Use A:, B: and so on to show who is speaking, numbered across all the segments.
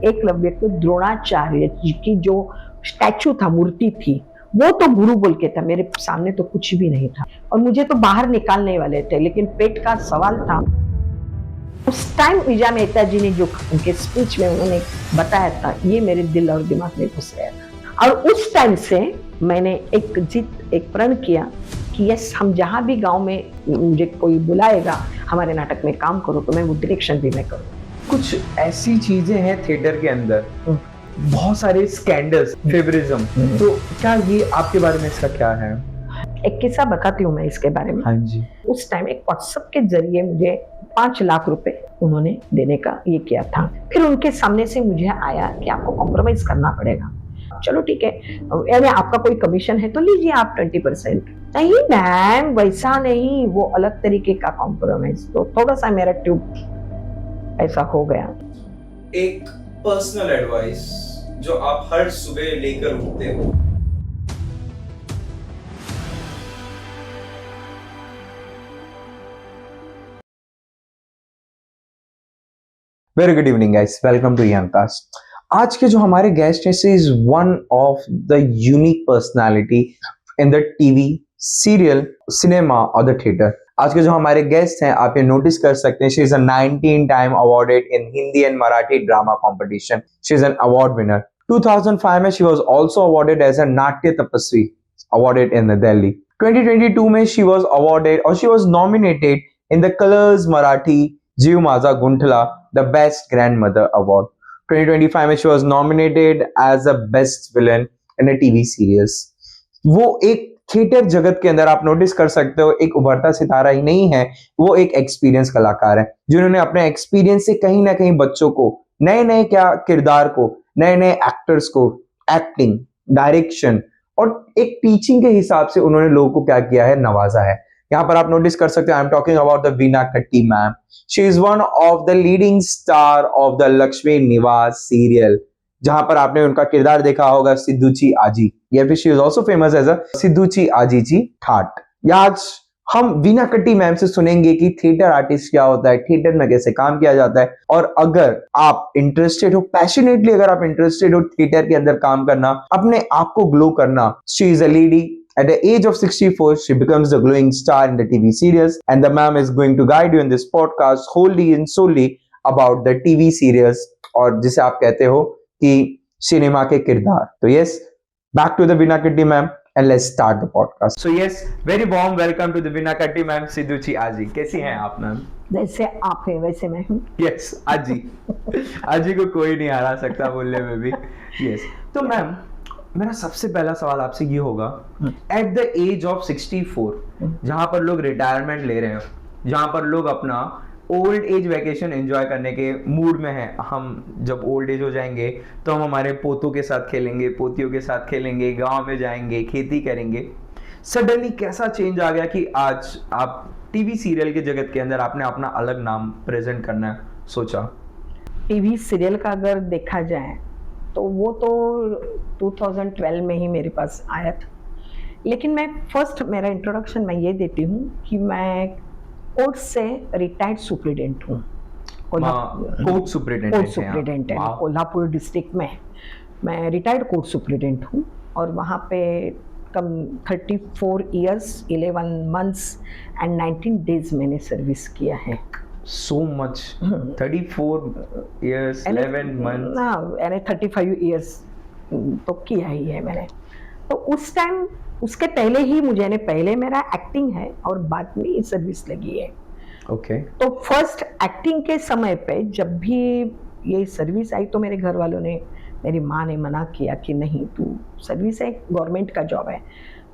A: एकलव्य को द्रोणाचार्य जी की जो स्टैचू था, मूर्ति थी, वो तो गुरु बोल के था, मेरे सामने तो कुछ भी नहीं था और मुझे तो बाहर निकालने वाले थे, लेकिन पेट का सवाल था। उस टाइम विजया मेहता जी ने जो उनके स्पीच में उन्होंने बताया था, ये मेरे दिल और दिमाग में घुस गया था। और उस टाइम से मैंने एक प्रण किया कि यस, हम जहाँ भी गांव में मुझे कोई बुलाएगा हमारे नाटक में काम करो, तो मैं वो डायरेक्शन भी मैं करूँ।
B: कुछ ऐसी चीजें हैं थिएटर के अंदर, बहुत सारे स्कैंडल्स, फेवरिज्म, तो क्या ये आपके बारे में इसका क्या है?
A: एक किस्सा बताती हूँ मैं इसके बारे में।
B: हाँ जी।
A: उस टाइम एक व्हाट्सएप के जरिए मुझे 5 लाख रुपए उन्होंने देने का ये किया था। फिर उनके सामने से मुझे आया कि आपको कॉम्प्रोमाइज करना पड़ेगा। चलो ठीक है, यानी आपका कोई कमीशन है तो लीजिए आप 20%। नहीं मैम, वैसा नहीं, वो अलग तरीके का कॉम्प्रोमाइज। तो थोड़ा सा मेरा ट्यूब ऐसा हो गया।
C: एक पर्सनल एडवाइस जो आप हर सुबह लेकर उठते हो।
B: Very good evening guys, welcome to Youngcast. आज के जो हमारे गेस्ट हैं is one of the unique personality in the TV, serial, cinema और द थिएटर। आज के जो हमारे गेस्ट हैं, आप ये नोटिस कर सकते हैं, she is a 19 time awarded in Hindi and Marathi drama competition. She is an award winner. 2005 में she was also awarded as a Natya Tapasvi, awarded in Delhi. 2022 में शी वाज अवॉर्डेड और she was nominated in the Colors Marathi Jeev Majha गुंठला the best grandmother award. 2025 में she was nominated as a best villain in a TV series. वो एक theatre जगत के अंदर आप notice कर सकते हो, एक उभरता सितारा ही नहीं है, वो एक एक्सपीरियंस कलाकार है जिन्होंने अपने एक्सपीरियंस से कहीं ना कहीं बच्चों को नए नए किरदार को, नए नए एक्टर्स को एक्टिंग, डायरेक्शन और एक टीचिंग के हिसाब से उन्होंने लोगों को क्या किया है, नवाजा है। यहाँ पर आप नोटिस कर सकते हो, I am talking about the Veena Katti ma'am. She is one of the leading star of the Lakshmi Niwas serial, जहां पर आपने उनका किरदार देखा होगा सिद्धूची आजी, या फिर she is also famous as a सिद्धूची आजी जी ठाट। आज हम वीना कट्टी मैम से सुनेंगे कि थिएटर आर्टिस्ट क्या होता है, थिएटर में कैसे काम किया जाता है, और अगर आप इंटरेस्टेड हो, पैशनेटली अगर आप इंटरेस्टेड हो थिएटर के अंदर काम करना, अपने आप को ग्लो करना, she is a lady. At the age of 64, she becomes the glowing star in the TV series, and the ma'am is going to guide you in this podcast wholly and solely about the TV series, और जिसे आप कहते हो कि cinema के किरदार। तो yes, back to the Veena Katti ma'am and let's start the podcast. So yes, very warm welcome to the Veena Katti ma'am, सिद्धूची आजी। कैसी हैं आप मैम?
A: जैसे आप हैं वैसे मैं हूँ।
B: Yes, आजी। आजी को कोई नहीं हरा सकता बोलने में भी। Yes, तो मैम मेरा सबसे पहला सवाल आपसे ये होगा, एट द एज ऑफ 64, जहां पर लोग रिटायरमेंट ले रहे हैं, जहां पर लोग अपना ओल्ड एज वैकेशन एंजॉय करने के मूड में हैं, हम जब ओल्ड एज हो जाएंगे तो हम हमारे पोतों के साथ खेलेंगे, पोतियों के साथ खेलेंगे, गांव में जाएंगे, खेती करेंगे। सडनली कैसा चेंज आ गया कि आज आप टीवी सीरियल के जगत के अंदर आपने अपना अलग नाम प्रेजेंट करना सोचा?
A: टीवी सीरियल का अगर देखा जाए तो वो तो 2012 में ही मेरे पास आया था, लेकिन मैं फर्स्ट मेरा इंट्रोडक्शन मैं ये देती हूँ कि मैं कोर्ट से रिटायर्ड सुप्रिटेंडेंट हूँ।
B: कोर्ट सुप्रिटेंडेंट
A: है कोल्हापुर डिस्ट्रिक्ट में। मैं रिटायर्ड कोर्ट सुप्रिटेंडेंट हूँ और वहाँ पे कम 34 ईयर्स 11 मंथ्स एंड 19 डेज मैंने सर्विस किया है।
B: So much. 34 years, 11 months.
A: यानी 35 years तो किया ही है मैंने। तो उस टाइम, उसके पहले ही मुझे, पहले मेरा एक्टिंग है और बाद में सर्विस लगी है।
B: ओके।
A: तो फर्स्ट एक्टिंग के समय पे जब भी ये सर्विस आई तो मेरे घर वालों ने, मेरी माँ ने मना किया कि नहीं, तू सर्विस है, गवर्नमेंट का जॉब है।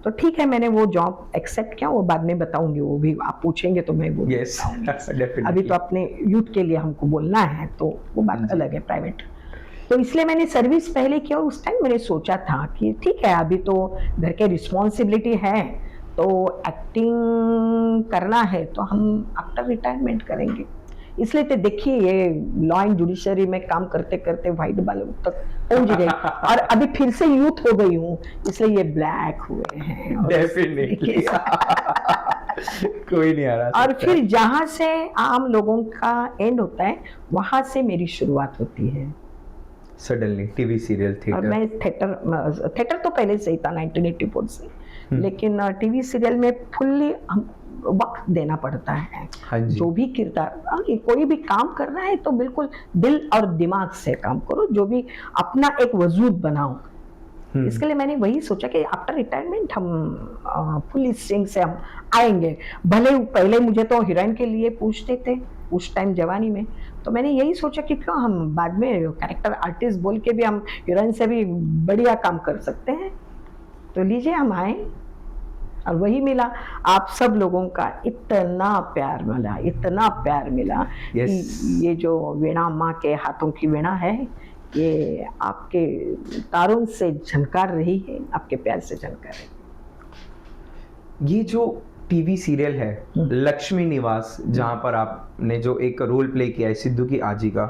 A: तो ठीक है, मैंने वो जॉब एक्सेप्ट किया। वो बाद में बताऊंगी, वो भी आप पूछेंगे तो मैं वो बताऊंगी। अभी तो अपने यूथ के लिए हमको बोलना है, तो वो बात अलग है, प्राइवेट। तो इसलिए मैंने सर्विस पहले किया और उस टाइम मैंने सोचा था कि ठीक है, अभी तो घर के रिस्पॉन्सिबिलिटी है, तो एक्टिंग करना है तो हम आफ्टर रिटायरमेंट करेंगे। इसलिए तो देखिए, ये लॉ एंड जुडिशरी में काम करते करते व्हाइट बाल तक पहुंच गई और अभी फिर से यूथ हो गई हूँ, इसलिए ये ब्लैक हुए हैं।
B: डेफिनेटली। कोई नहीं आ रहा।
A: और फिर जहाँ से आम लोगों का एंड होता है, वहां से मेरी शुरुआत होती है।
B: सडनली टीवी सीरियल
A: और
B: थिएटर?
A: मैं थिएटर तो पहले से ही था 1984 से, लेकिन टीवी सीरियल में फुल्ली हम वक्त देना पड़ता है।
B: हाँ जी।
A: जो भी किरदार, कोई भी काम करना है तो बिल्कुल दिल और दिमाग से काम करो, जो भी अपना एक वजूद बनाओ। इसके लिए मैंने वही सोचा कि आफ्टर रिटायरमेंट हम फुल स्ट्रेंथ से हम आएंगे। भले पहले मुझे तो हीरोइन के लिए पूछते थे उस टाइम जवानी में, तो मैंने यही सोचा कि क्यों हम बाद में कैरेक्टर आर्टिस्ट बोल के भी हम हीरोइन से भी बढ़िया काम कर सकते हैं। तो लीजिए हम आए और वही मिला। आप सब लोगों का इतना प्यार मिला, इतना प्यार मिला।
B: Yes.
A: ये जो वीणा माँ के हाथों की वीणा है, ये आपके तारों से झनकार रही है, आपके प्यार से झनकार रही है।
B: ये जो टीवी सीरियल है लक्ष्मी निवास, जहां पर आपने जो एक रोल प्ले किया है सिद्धू की आजी का,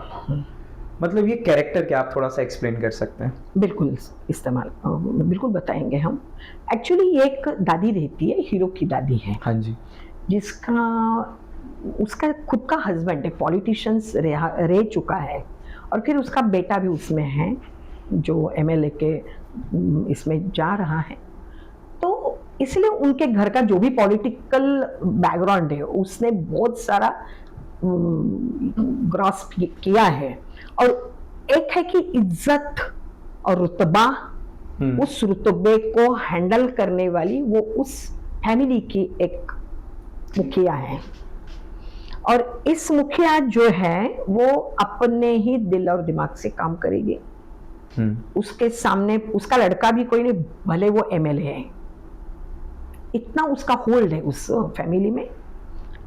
B: मतलब ये कैरेक्टर क्या आप थोड़ा सा एक्सप्लेन कर सकते हैं?
A: बिल्कुल बिल्कुल बताएंगे हम। एक्चुअली ये एक दादी रहती है, हीरो की दादी है।
B: हाँ जी।
A: जिसका उसका खुद का हस्बैंड है, पॉलिटिशियंस रह चुका है, और फिर उसका बेटा भी उसमें है जो एमएलए के इसमें जा रहा है। तो इसलिए उनके घर का जो भी पॉलिटिकल बैकग्राउंड है उसने बहुत सारा ग्रास्प किया है। और एक है कि इज्जत और रुतबा, उस रुतबे को हैंडल करने वाली वो उस फैमिली की एक मुखिया है। और इस मुखिया जो है वो अपने ही दिल और दिमाग से काम करेगी। उसके सामने उसका लड़का भी कोई नहीं, भले वो एमएलए है, इतना उसका होल्ड है उस फैमिली में।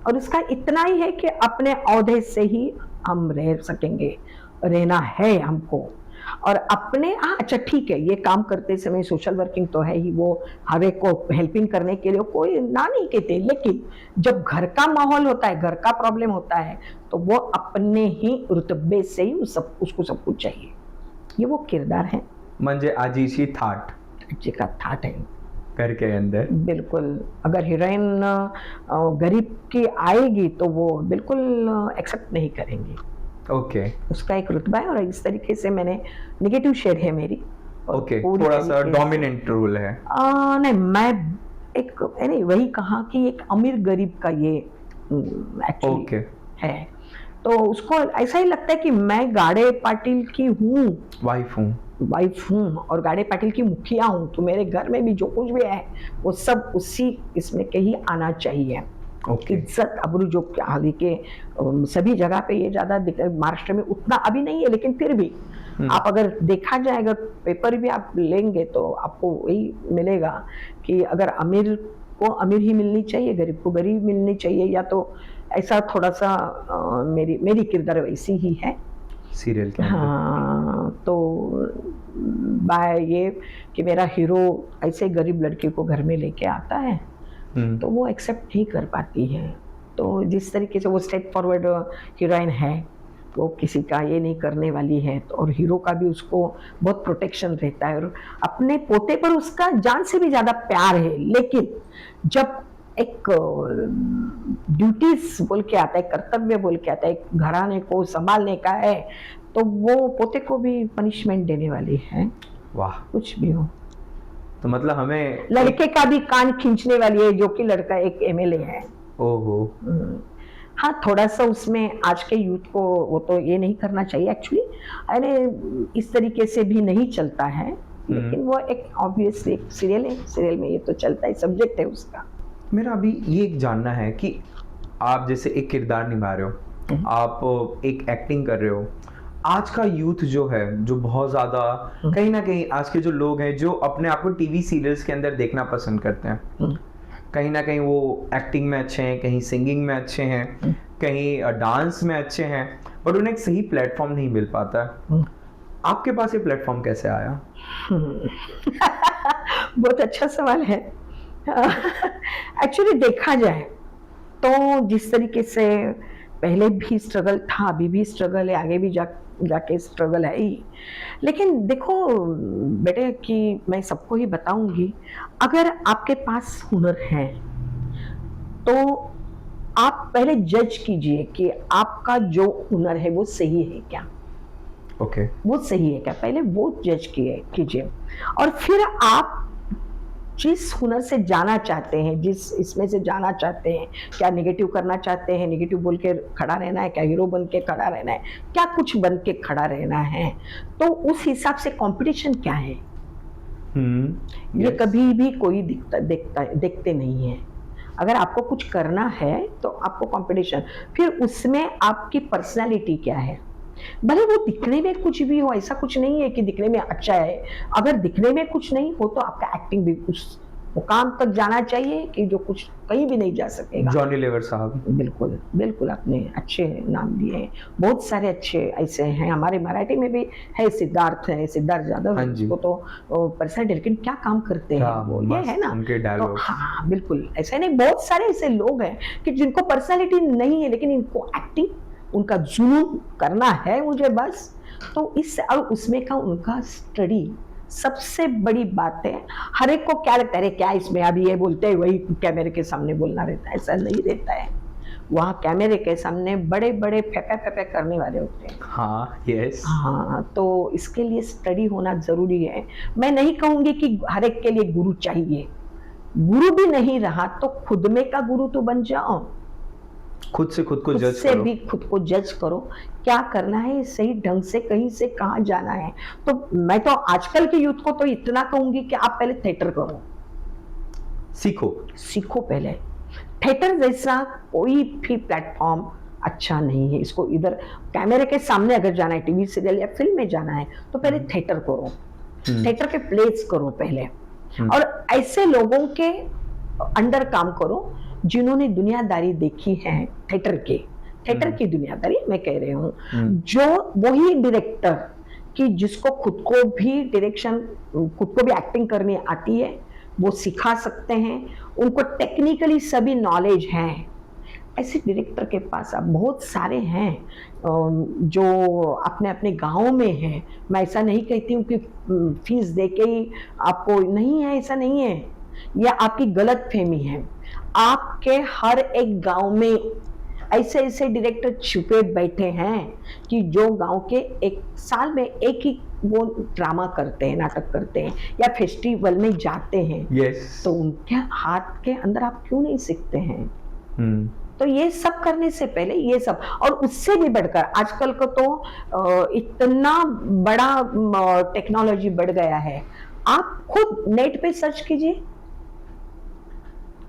A: और उसका इतना ही है कि अपने औहदे से ही हम रह सकेंगे, रहना है हमको। और अपने अच्छा ठीक है, ये काम करते समय सोशल वर्किंग तो है ही, वो हर एक को हेल्पिंग करने के लिए कोई ना नहीं कहते, लेकिन जब घर का माहौल होता है, घर का प्रॉब्लम होता है, तो वो अपने ही रुतबे से ही उसको सब कुछ चाहिए। ये वो किरदार है,
B: म्हणजे आजीची थाट,
A: जी का थाट है
B: घर के अंदर।
A: बिल्कुल। अगर हीरोइन गरीब की आएगी तो वो बिल्कुल एक्सेप्ट नहीं करेंगे।
B: ओके।
A: उसका एक रुतबा है, और इस तरीके से मैंने नेगेटिव शेड है मेरी।
B: ओके, थोड़ा सा डोमिनेंट रोल है।
A: नहीं, मैं एक नहीं वही कहा कि एक अमीर गरीब का ये एक्चुअली है। तो उसको ऐसा ही लगता है कि मैं गाड़े पाटिल की हूँ, वाइफ हूँ और गाड़े पाटिल की मुखिया हूँ, तो मेरे घर में भी जो कुछ भी है वो सब उसी इसमें के ही आना चाहिए। इज्जत अबरू जो आगे के सभी जगह पे ये ज्यादा महाराष्ट्र में उतना अभी नहीं है, लेकिन फिर भी आप अगर देखा जाए, अगर पेपर भी आप लेंगे तो आपको वही मिलेगा कि अगर अमीर को अमीर ही मिलनी चाहिए, गरीब को गरीब मिलनी चाहिए, या तो ऐसा थोड़ा सा मेरी किरदार वैसी ही है
B: सीरियल के।
A: हाँ, तो बाय ये कि मेरा हीरो ऐसे गरीब लड़के को घर में लेके आता है तो वो एक्सेप्ट नहीं कर पाती है। तो जिस तरीके से वो स्ट्रेट फॉरवर्ड हीरोइन है, वो किसी का ये नहीं करने वाली है, तो और हीरो का भी उसको बहुत प्रोटेक्शन रहता है, और अपने पोते पर उसका जान से भी ज़्यादा प्यार है। लेकिन जब एक ड्यूटीज बोल के आता है, कर्तव्य बोल के आता है, एक घराने को संभालने का है, तो वो पोते को भी पनिशमेंट देने वाली है।
B: वाह,
A: कुछ भी हो।
B: तो मतलब हमें
A: लड़के का भी कान खींचने वाली है, जो कि लड़का एक एमएलए है।
B: ओहो।
A: हाँ, थोड़ा सा उसमें आज के यूथ को वो तो ये नहीं करना चाहिए एक्चुअली, अरे इस तरीके से भी नहीं चलता है, लेकिन वो एक ऑब्वियसली एक सीरियल है, सीरियल में ये तो चलता है, सब्जेक्ट है उसका।
B: मेरा अभी ये जानना है कि आप जैसे एक किरदार निभा रहे हो, आप एक एक्टिंग कर रहे हो, आज का यूथ जो है, जो बहुत ज्यादा कहीं ना कहीं आज के जो लोग हैं जो अपने आप को टीवी सीरियल्स के अंदर देखना पसंद करते हैं, कहीं ना कहीं वो एक्टिंग में अच्छे हैं, कहीं सिंगिंग में अच्छे हैं, कहीं डांस में अच्छे हैं, बट उन्हें एक सही प्लेटफॉर्म नहीं मिल पाता है। आपके पास ये प्लेटफॉर्म कैसे आया?
A: बहुत अच्छा सवाल है। एक्चुअली देखा जाए तो जिस तरीके से पहले भी स्ट्रगल था, अभी भी स्ट्रगल है, आगे भी जाके स्ट्रगल है ही। लेकिन देखो बेटे, कि मैं सबको ही बताऊंगी, अगर आपके पास हुनर है तो आप पहले जज कीजिए कि आपका जो हुनर है वो सही है क्या।
B: ओके,
A: वो सही है क्या, पहले वो जज कीजिए। और फिर आप जिस हुनर से जाना चाहते हैं, जिस इसमें से जाना चाहते हैं, क्या नेगेटिव करना चाहते हैं, नेगेटिव बोल के खड़ा रहना है, क्या हीरो बन के खड़ा रहना है, क्या कुछ बन के खड़ा रहना है, तो उस हिसाब से कंपटीशन क्या है ये
B: yes.
A: कभी भी कोई देखते नहीं है। अगर आपको कुछ करना है तो आपको कंपटीशन, फिर उसमें आपकी पर्सनालिटी क्या है। भले वो दिखने में कुछ भी हो, ऐसा कुछ नहीं है कि दिखने में अच्छा है, अगर दिखने में कुछ नहीं हो तो आपका एक्टिंग भी उस मुकाम तक जाना चाहिए कि जो कुछ कहीं भी नहीं जा सकेगा।
B: जॉनी लीवर साहब,
A: बिल्कुल बिल्कुल, आपने अच्छे नाम लिए हैं, बहुत सारे अच्छे ऐसे हैं, हमारे मराठी में भी है, सिद्धार्थ यादव,
B: हाँ जी।
A: वो तो पर्सनल, लेकिन क्या काम करते हैं वो, ये है ना
B: उनके
A: तो
B: डायलॉग।
A: हाँ बिल्कुल, ऐसे नहीं, बहुत सारे ऐसे लोग हैं कि जिनको पर्सनालिटी नहीं है लेकिन इनको एक्टिंग, उनका जुनून करना है मुझे बस, तो इस और उसमें का उनका स्टडी सबसे बड़ी बात है। हर एक को क्या लगता है, अरे क्या इसमें अभी ये बोलते हैं वही कैमरे के सामने बोलना रहता है, ऐसा नहीं रहता है। वहाँ कैमरे के सामने बड़े बड़े फेंपे करने वाले होते हैं।
B: हाँ, यस।
A: हाँ, तो इसके लिए स्टडी होना जरूरी है। मैं नहीं कहूंगी कि हर एक के लिए गुरु चाहिए, गुरु भी नहीं रहा तो खुद में का गुरु तो बन जाओ,
B: खुद से खुद को जज
A: से
B: करो।
A: भी खुद को जज करो, क्या करना है, सही ढंग से कहीं से कहाँ जाना है। तो मैं तो आजकल के यूथ को तो इतना कहूंगी कि आप पहले थिएटर करो, सीखो पहले। थिएटर जैसा कोई भी प्लेटफॉर्म अच्छा नहीं है। इसको इधर कैमरे के सामने अगर जाना है, टीवी सीरियल या फिल्म में जाना है तो पहले थिएटर करो, थिएटर के प्लेस करो पहले, और ऐसे लोगों के अंडर काम करो जिन्होंने दुनियादारी देखी है थिएटर की दुनियादारी मैं कह रही हूँ, जो वही डायरेक्टर कि जिसको खुद को भी डायरेक्शन, खुद को भी एक्टिंग करनी आती है, वो सिखा सकते हैं, उनको टेक्निकली सभी नॉलेज है। ऐसे डायरेक्टर के पास अब बहुत सारे हैं जो अपने अपने गाँव में हैं। मैं ऐसा नहीं कहती हूँ कि फीस दे के ही आपको, नहीं है, ऐसा नहीं है, यह आपकी गलत फहमी है। आपके हर एक गांव में ऐसे ऐसे डायरेक्टर छुपे बैठे हैं कि जो गांव के एक साल में एक ही वो ड्रामा करते हैं, नाटक करते हैं या फेस्टिवल में जाते हैं।
B: yes.
A: तो उनके हाथ के अंदर आप क्यों नहीं सीखते हैं? तो ये सब करने से पहले ये सब, और उससे भी बढ़कर आजकल को तो इतना बड़ा टेक्नोलॉजी बढ़ गया है। आप खुद नेट पे सर्च कीजिए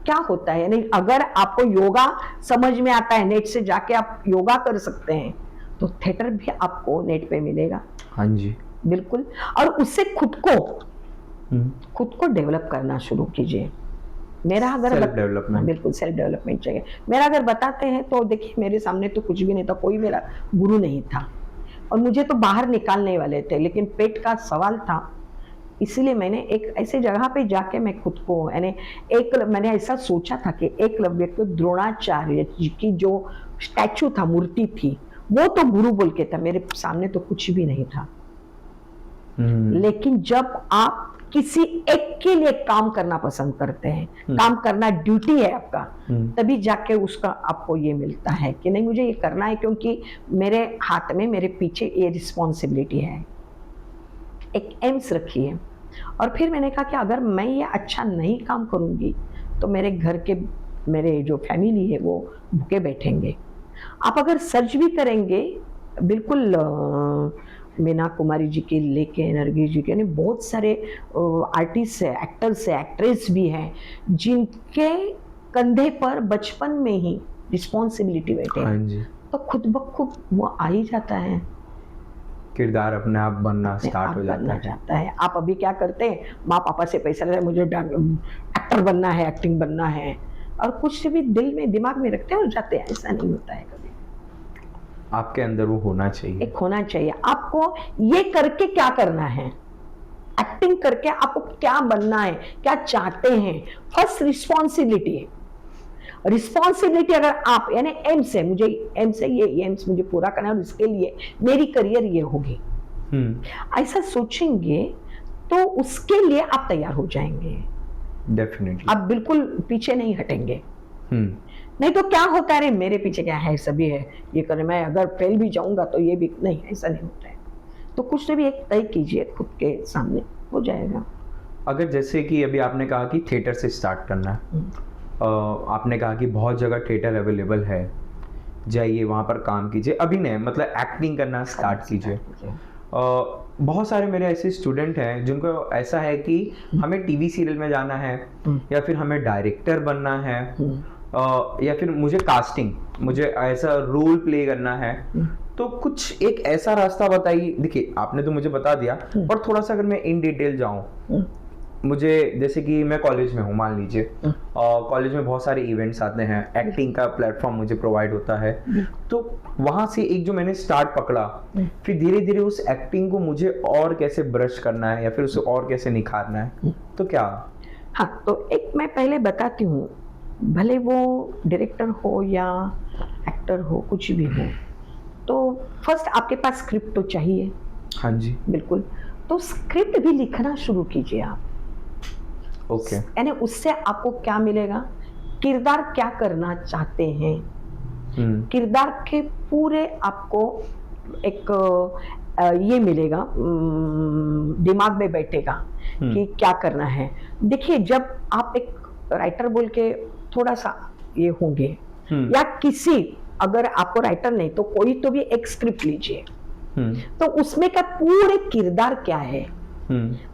A: क्या होता है, नहीं अगर आपको योगा समझ में आता है, नेट से जाके आप योगा कर सकते हैं, तो थिएटर भी आपको नेट पे मिलेगा।
B: हाँ जी,
A: बिल्कुल। और उससे खुद को डेवलप करना शुरू कीजिए। मेरा अगर
B: सेल्फ डेवलपमेंट,
A: बिल्कुल सेल्फ डेवलपमेंट चाहिए। मेरा अगर बताते हैं तो देखिए, मेरे सामने तो कुछ भी नहीं था, कोई मेरा गुरु नहीं था, और मुझे तो बाहर निकालने वाले थे, लेकिन पेट का सवाल था, इसलिए मैंने एक ऐसे जगह पे जाके मैं खुद को, मैंने ऐसा सोचा था कि एकलव्य को द्रोणाचार्य जी की जो स्टैचू था, मूर्ति थी, वो तो गुरु बोल के था, मेरे सामने तो कुछ भी नहीं था। लेकिन जब आप किसी एक के लिए काम करना पसंद करते हैं, काम करना ड्यूटी है आपका, तभी जाके उसका आपको ये मिलता है कि नहीं मुझे ये करना है, क्योंकि मेरे हाथ में, मेरे पीछे ये रिस्पॉन्सिबिलिटी है। एक एम्स रखी है। और फिर मैंने कहा कि अगर मैं ये अच्छा नहीं काम करूंगी तो मेरे घर के, मेरे जो फैमिली है वो भूखे बैठेंगे। आप अगर सर्च भी करेंगे, बिल्कुल मीना कुमारी जी के लेके, नरगिस जी के, बहुत सारे आर्टिस्ट है, एक्टर्स है, एक्ट्रेस भी हैं, जिनके कंधे पर बचपन में ही रिस्पॉन्सिबिलिटी बैठे हैं। तो खुद ब खुद वो आ ही जाता है,
B: किरदार अपने आप बनना स्टार्ट हो जाता है।
A: आप अभी क्या करते हैं, माँ पापा से पैसा लेते हैं, मुझे एक्टर बनना है, एक्टिंग बनना है, और कुछ भी दिल में, दिमाग में रखते हो जाते हैं। ऐसा नहीं होता है कभी।
B: आपके अंदर वो होना चाहिए,
A: एक होना चाहिए। आपको ये करके क्या करना है, एक्टिंग करके आपको क्या बनना है, क्या चाहते हैं, फर्स्ट रिस्पॉन्सिबिलिटी है। रिस्पॉन्सिबिलिटी अगर आप, यानी एम्स है, मुझे एम्स है, ये एम्स मुझे पूरा करना है और इसके लिए मेरी करियर ये होगी, ऐसा सोचेंगे तो उसके लिए आप तैयार हो जाएंगे।
B: डेफिनेटली
A: आप बिल्कुल पीछे नहीं हटेंगे। नहीं तो क्या होता है, अरे मेरे पीछे क्या है, सभी है, ये करने, मैं अगर फेल भी जाऊंगा तो ये भी नहीं, ऐसा नहीं होता है। तो कुछ तो भी एक तय कीजिए खुद के सामने, हो जाएगा।
B: अगर जैसे कि अभी आपने कहा कि थिएटर से स्टार्ट करना है, आपने कहा कि बहुत जगह थिएटर अवेलेबल है, जाइए वहाँ पर काम कीजिए, अभिनय मतलब एक्टिंग करना स्टार्ट कीजिए। बहुत सारे मेरे ऐसे स्टूडेंट हैं जिनको ऐसा है कि हमें टीवी सीरियल में जाना है, या फिर हमें डायरेक्टर बनना है, या फिर मुझे कास्टिंग, मुझे ऐसा रोल प्ले करना है। तो कुछ एक ऐसा रास्ता बताइए। देखिए आपने तो मुझे बता दिया, और थोड़ा सा अगर मैं इन डिटेल जाऊं, मुझे जैसे कि मैं कॉलेज में हूँ मान लीजिए, कॉलेज में बहुत सारे इवेंट्स आते हैं, एक्टिंग का प्लेटफॉर्म मुझे प्रोवाइड होता है, तो वहाँ से एक जो मैंने स्टार्ट पकड़ा, फिर धीरे धीरे उस एक्टिंग को मुझे और कैसे ब्रश करना है या फिर उसे और कैसे निखारना है, तो क्या?
A: हाँ, तो एक मैं पहले बताती हूँ, भले वो डायरेक्टर हो या एक्टर हो, कुछ भी हो, तो फर्स्ट आपके पास स्क्रिप्ट तो चाहिए।
B: हाँ जी,
A: बिल्कुल। तो स्क्रिप्ट भी लिखना शुरू कीजिए आप।
B: ओके।
A: यानी उससे आपको क्या मिलेगा, किरदार क्या करना चाहते हैं, किरदार के पूरे आपको एक ये मिलेगा, दिमाग में बैठेगा कि क्या करना है। देखिए जब आप एक राइटर बोल के थोड़ा सा ये होंगे, या किसी, अगर आपको राइटर नहीं तो कोई तो भी एक स्क्रिप्ट लीजिए, तो उसमें का पूरे किरदार क्या है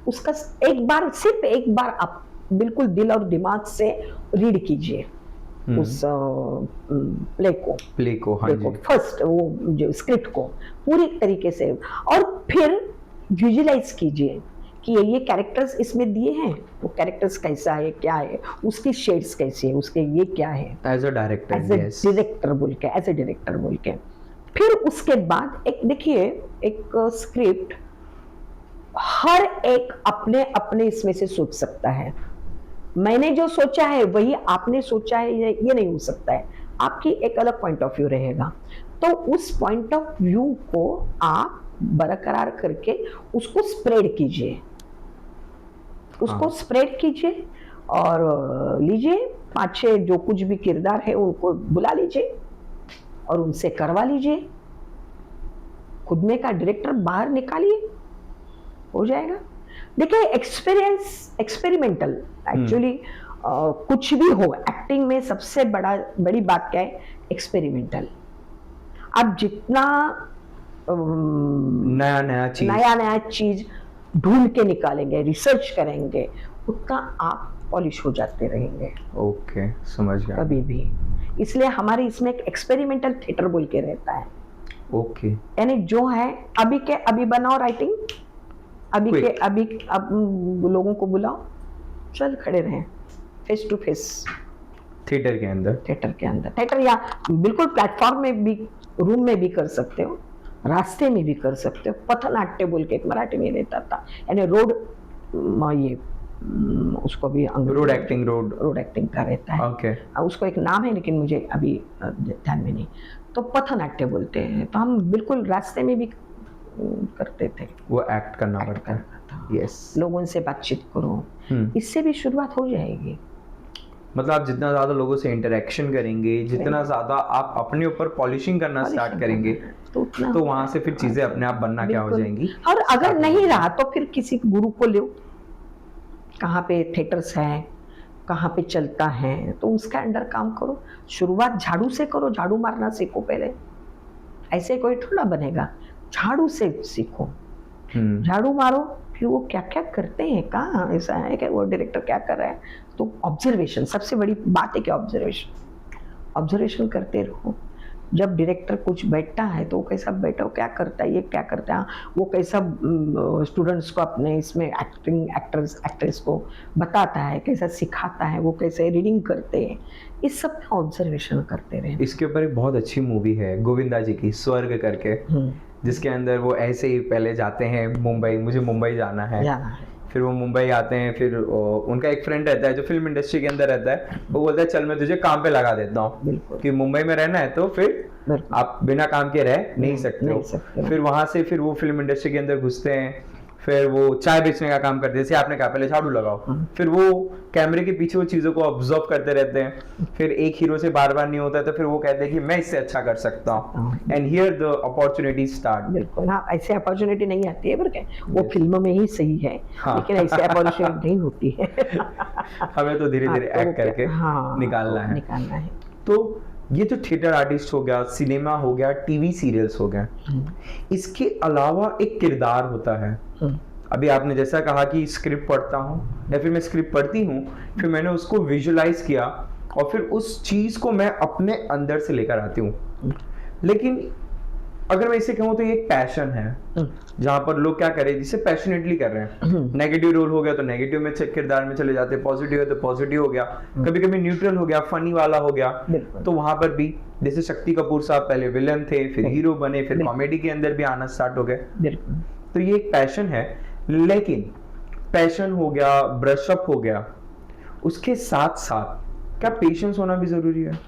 A: उसका एक बार, सिर्फ एक बार आप बिल्कुल दिल और दिमाग से रीड कीजिए उस प्ले को,
B: हाँ जी,
A: फर्स्ट वो जो स्क्रिप्ट को पूरी तरीके से, और फिर विजुअलाइज कीजिए कि ये कैरेक्टर्स इसमें दिए हैं, वो कैरेक्टर्स कैसा है, क्या है, उसकी शेड्स कैसी है, उसके ये क्या है,
B: as a director,
A: as a director बोल के, एज ए डायरेक्टर बोल के। फिर उसके बाद एक देखिए, एक स्क्रिप्ट हर एक अपने अपने इसमें से सोच सकता है। मैंने जो सोचा है वही आपने सोचा है, ये नहीं हो सकता है, आपकी एक अलग पॉइंट ऑफ व्यू रहेगा। तो उस पॉइंट ऑफ व्यू को आप बरकरार करके उसको स्प्रेड कीजिए, उसको स्प्रेड कीजिए, और लीजिए 5-6 जो कुछ भी किरदार है उनको बुला लीजिए और उनसे करवा लीजिए, खुद में का डायरेक्टर बाहर निकालिए, हो जाएगा। देखिए एक्सपेरिमेंटल एक्चुअली कुछ भी हो, एक्टिंग में सबसे बड़ी बात क्या है, एक्सपेरिमेंटल। आप जितना नया चीज ढूंढ के निकालेंगे, रिसर्च करेंगे, उतना आप पॉलिश हो जाते रहेंगे।
B: ओके, समझ गया।
A: कभी भी, इसलिए हमारे इसमें एक एक्सपेरिमेंटल थिएटर बोल के रहता है।
B: ओके,
A: यानी जो है अभी के अभी बनाओ राइटिंग, अभी
B: Quick.
A: के अभी अब लोगों को बुलाओ, चल खड़े रहें फेस टू फेस
B: थिएटर के अंदर,
A: थिएटर या बिल्कुल प्लेटफॉर्म में भी, रूम में भी कर सकते हो, रास्ते में भी कर सकते हो। पथनाट्य बोल के एक मराठी में रहता था, यानी रोड, ये उसको भी
B: रोड एक्टिंग
A: का रहता है।
B: ओके,
A: उसको एक नाम है लेकिन मुझे अभी ध्यान में नहीं। तो पथनाट्य बोलते हैं, तो हम बिल्कुल रास्ते में भी करते थे,
B: वो एक्ट करना पड़ता है। यस,
A: लोगों से बातचीत करो, इससे भी शुरुआत हो जाएगी।
B: मतलब आप जितना ज्यादा लोगों से इंटरेक्शन करेंगे, जितना ज्यादा आप अपने ऊपर पॉलिशिंग करना स्टार्ट करेंगे, तो वहां से फिर चीजें अपने आप बनना क्या हो जाएंगी।
A: और अगर नहीं रहा तो फिर किसी गुरु को लो, कहाँ पे थिएटर्स हैं, कहाँ पे चलता है, तो उसके अंडर काम करो। शुरुआत झाड़ू से करो, झाड़ू मारना सीखो पहले, ऐसे कोई थोड़ा बनेगा, झाड़ू से सीखो, झाड़ू मारो, फिर वो क्या क्या करते हैं, कहाँ ऐसा है कि वो डायरेक्टर क्या कर रहा है, तो ऑब्जर्वेशन सबसे बड़ी बात है कि ऑब्जर्वेशन करते रहो। जब डायरेक्टर कुछ बैठता है तो वो कैसा बैठा, वो क्या करता है, ये क्या करता है, वो कैसा स्टूडेंट्स को अपने इसमें एक्ट्रेस को बताता है, कैसा सिखाता है, वो कैसे रीडिंग करते हैं, इस सब में ऑब्जर्वेशन करते रहे।
B: इसके ऊपर एक बहुत अच्छी मूवी है गोविंदा जी की, स्वर्ग करके, जिसके अंदर वो ऐसे ही पहले जाते हैं मुंबई, मुझे मुंबई जाना है, फिर वो मुंबई आते हैं, फिर उनका एक फ्रेंड रहता है जो फिल्म इंडस्ट्री के अंदर रहता है, वो बोलता है चल मैं तुझे काम पे लगा देता हूँ, कि मुंबई में रहना है तो फिर आप बिना काम के रह नहीं सकते हो। फिर वहां से फिर वो फिल्म इंडस्ट्री के अंदर घुसते हैं, फिर वो चाय बेचने का काम करते हैं, जैसे आपने कहा पहले झाड़ू लगाओ, फिर वो कैमरे के पीछे वो चीजों को ऑब्जर्व करते रहते हैं, फिर एक हीरो से बार बार नहीं होता है तो फिर वो कहते हैं कि मैं इससे अच्छा कर सकता हूँ, and here the opportunity start.
A: बिल्कुल, हाँ, ऐसे अपॉर्चुनिटी नहीं आती है, पर क्या वो फिल्मों में ही सही है,
B: हाँ।
A: लेकिन ऐसे अपॉर्चुनिटी नहीं होती है।
B: हमें तो धीरे धीरे
A: हाँ, तो
B: एक्ट करके निकालना है।
A: निकालना है।
B: तो ये तो थिएटर आर्टिस्ट हो गया, सिनेमा हो गया, टीवी सीरियल्स हो गए, इसके अलावा एक किरदार होता है। अभी आपने जैसा कहा कि स्क्रिप्ट पढ़ता हूँ या फिर मैं स्क्रिप्ट पढ़ती हूँ, फिर मैंने उसको विजुलाइज किया और फिर उस चीज को मैं अपने अंदर से लेकर आती हूँ। लेकिन अगर मैं इसे कहूँ तो ये एक पैशन है, जहां पर लोग क्या करें, जिसे पैशनेटली कर रहे हैं। नेगेटिव रोल हो गया तो नेगेटिव में किरदार में चले जाते हैं, पॉजिटिव है तो पॉजिटिव हो गया, कभी कभी न्यूट्रल हो गया, फनी वाला हो गया, तो वहां पर भी जैसे शक्ति कपूर साहब पहले विलन थे, फिर हीरो बने, फिर कॉमेडी के अंदर भी आना स्टार्ट हो गए। तो ये एक पैशन है, लेकिन पैशन हो गया, ब्रशअप हो गया, उसके साथ साथ क्या पेशेंस होना भी जरूरी है?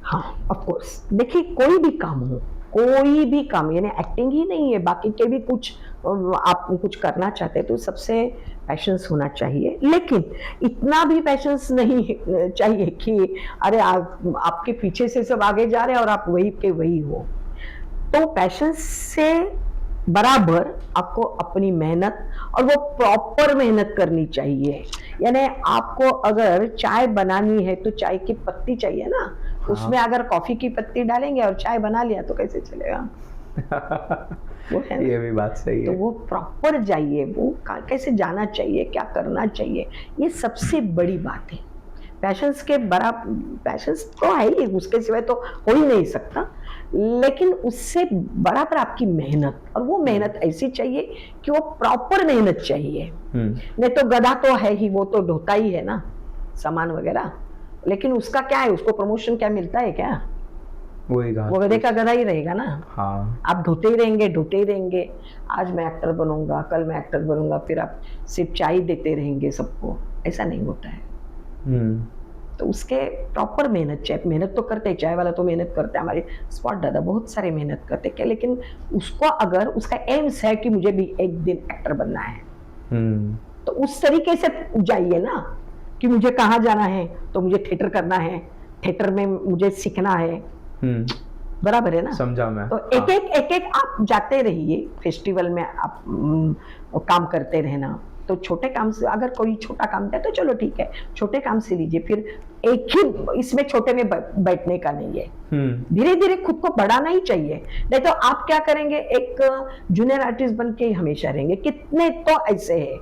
A: हाँ, ऑफ कोर्स। देखिए, कोई भी काम हो, कोई भी काम, यानी एक्टिंग ही नहीं है, बाकी के भी कुछ आप कुछ करना चाहते हैं तो सबसे पैशंस होना चाहिए, लेकिन इतना भी पैशंस नहीं चाहिए कि अरे आपके पीछे से सब आगे जा रहे हैं और आप वही के वही हो। तो पैशंस से बराबर आपको अपनी मेहनत, और वो प्रॉपर मेहनत करनी चाहिए। यानी आपको अगर चाय बनानी है तो चाय की पत्ती चाहिए ना, उसमें अगर कॉफी की पत्ती डालेंगे और चाय बना लिया तो कैसे चलेगा? वो है,
B: ये भी बात सही है।
A: तो वो प्रॉपर जाइए, वो कैसे जाना चाहिए, क्या करना चाहिए, ये सबसे बड़ी बात है। पैशंस के बड़ा, पैशंस तो है ही, उसके सिवाय तो हो ही नहीं सकता, लेकिन उससे बराबर आपकी मेहनत, और वो मेहनत ऐसी चाहिए कि वो प्रॉपर मेहनत चाहिए। नहीं तो गधा तो है ही, वो तो ढोता ही है ना सामान वगैरह, लेकिन उसका क्या है, उसको प्रमोशन क्या मिलता है क्या? वो गधे का गधा ही रहेगा ना।
B: हाँ।
A: आप ढोते ही रहेंगे, आज मैं एक्टर बनूंगा, कल मैं एक्टर बनूंगा, फिर आप सिर्फ चाय देते रहेंगे सबको, ऐसा नहीं होता है। तो उसके प्रॉपर मेहनत चाहिए। मेहनत तो करते हैं, चाय वाला तो मेहनत करते हैं, हमारे स्पॉट दादा बहुत सारे मेहनत करते हैं, लेकिन उसको अगर उसका एम्स है कि मुझे भी एक दिन एक्टर बनना है, तो उस तरीके से जाइए ना, कि मुझे कहाँ जाना है, तो मुझे थिएटर करना है, थिएटर में मुझे सीखना है, बराबर है ना?
B: समझा मैं।
A: तो एक आप जाते रहिए, फेस्टिवल में आप काम करते रहना। तो छोटे काम से, अगर कोई छोटा काम है तो चलो ठीक है, छोटे काम से लीजिए, फिर एक ही इसमें छोटे में बैठने का नहीं है, धीरे धीरे खुद को बढ़ाना ही चाहिए। नहीं तो आप क्या करेंगे, एक जूनियर आर्टिस्ट बन के हमेशा रहेंगे। कितने तो ऐसे हैं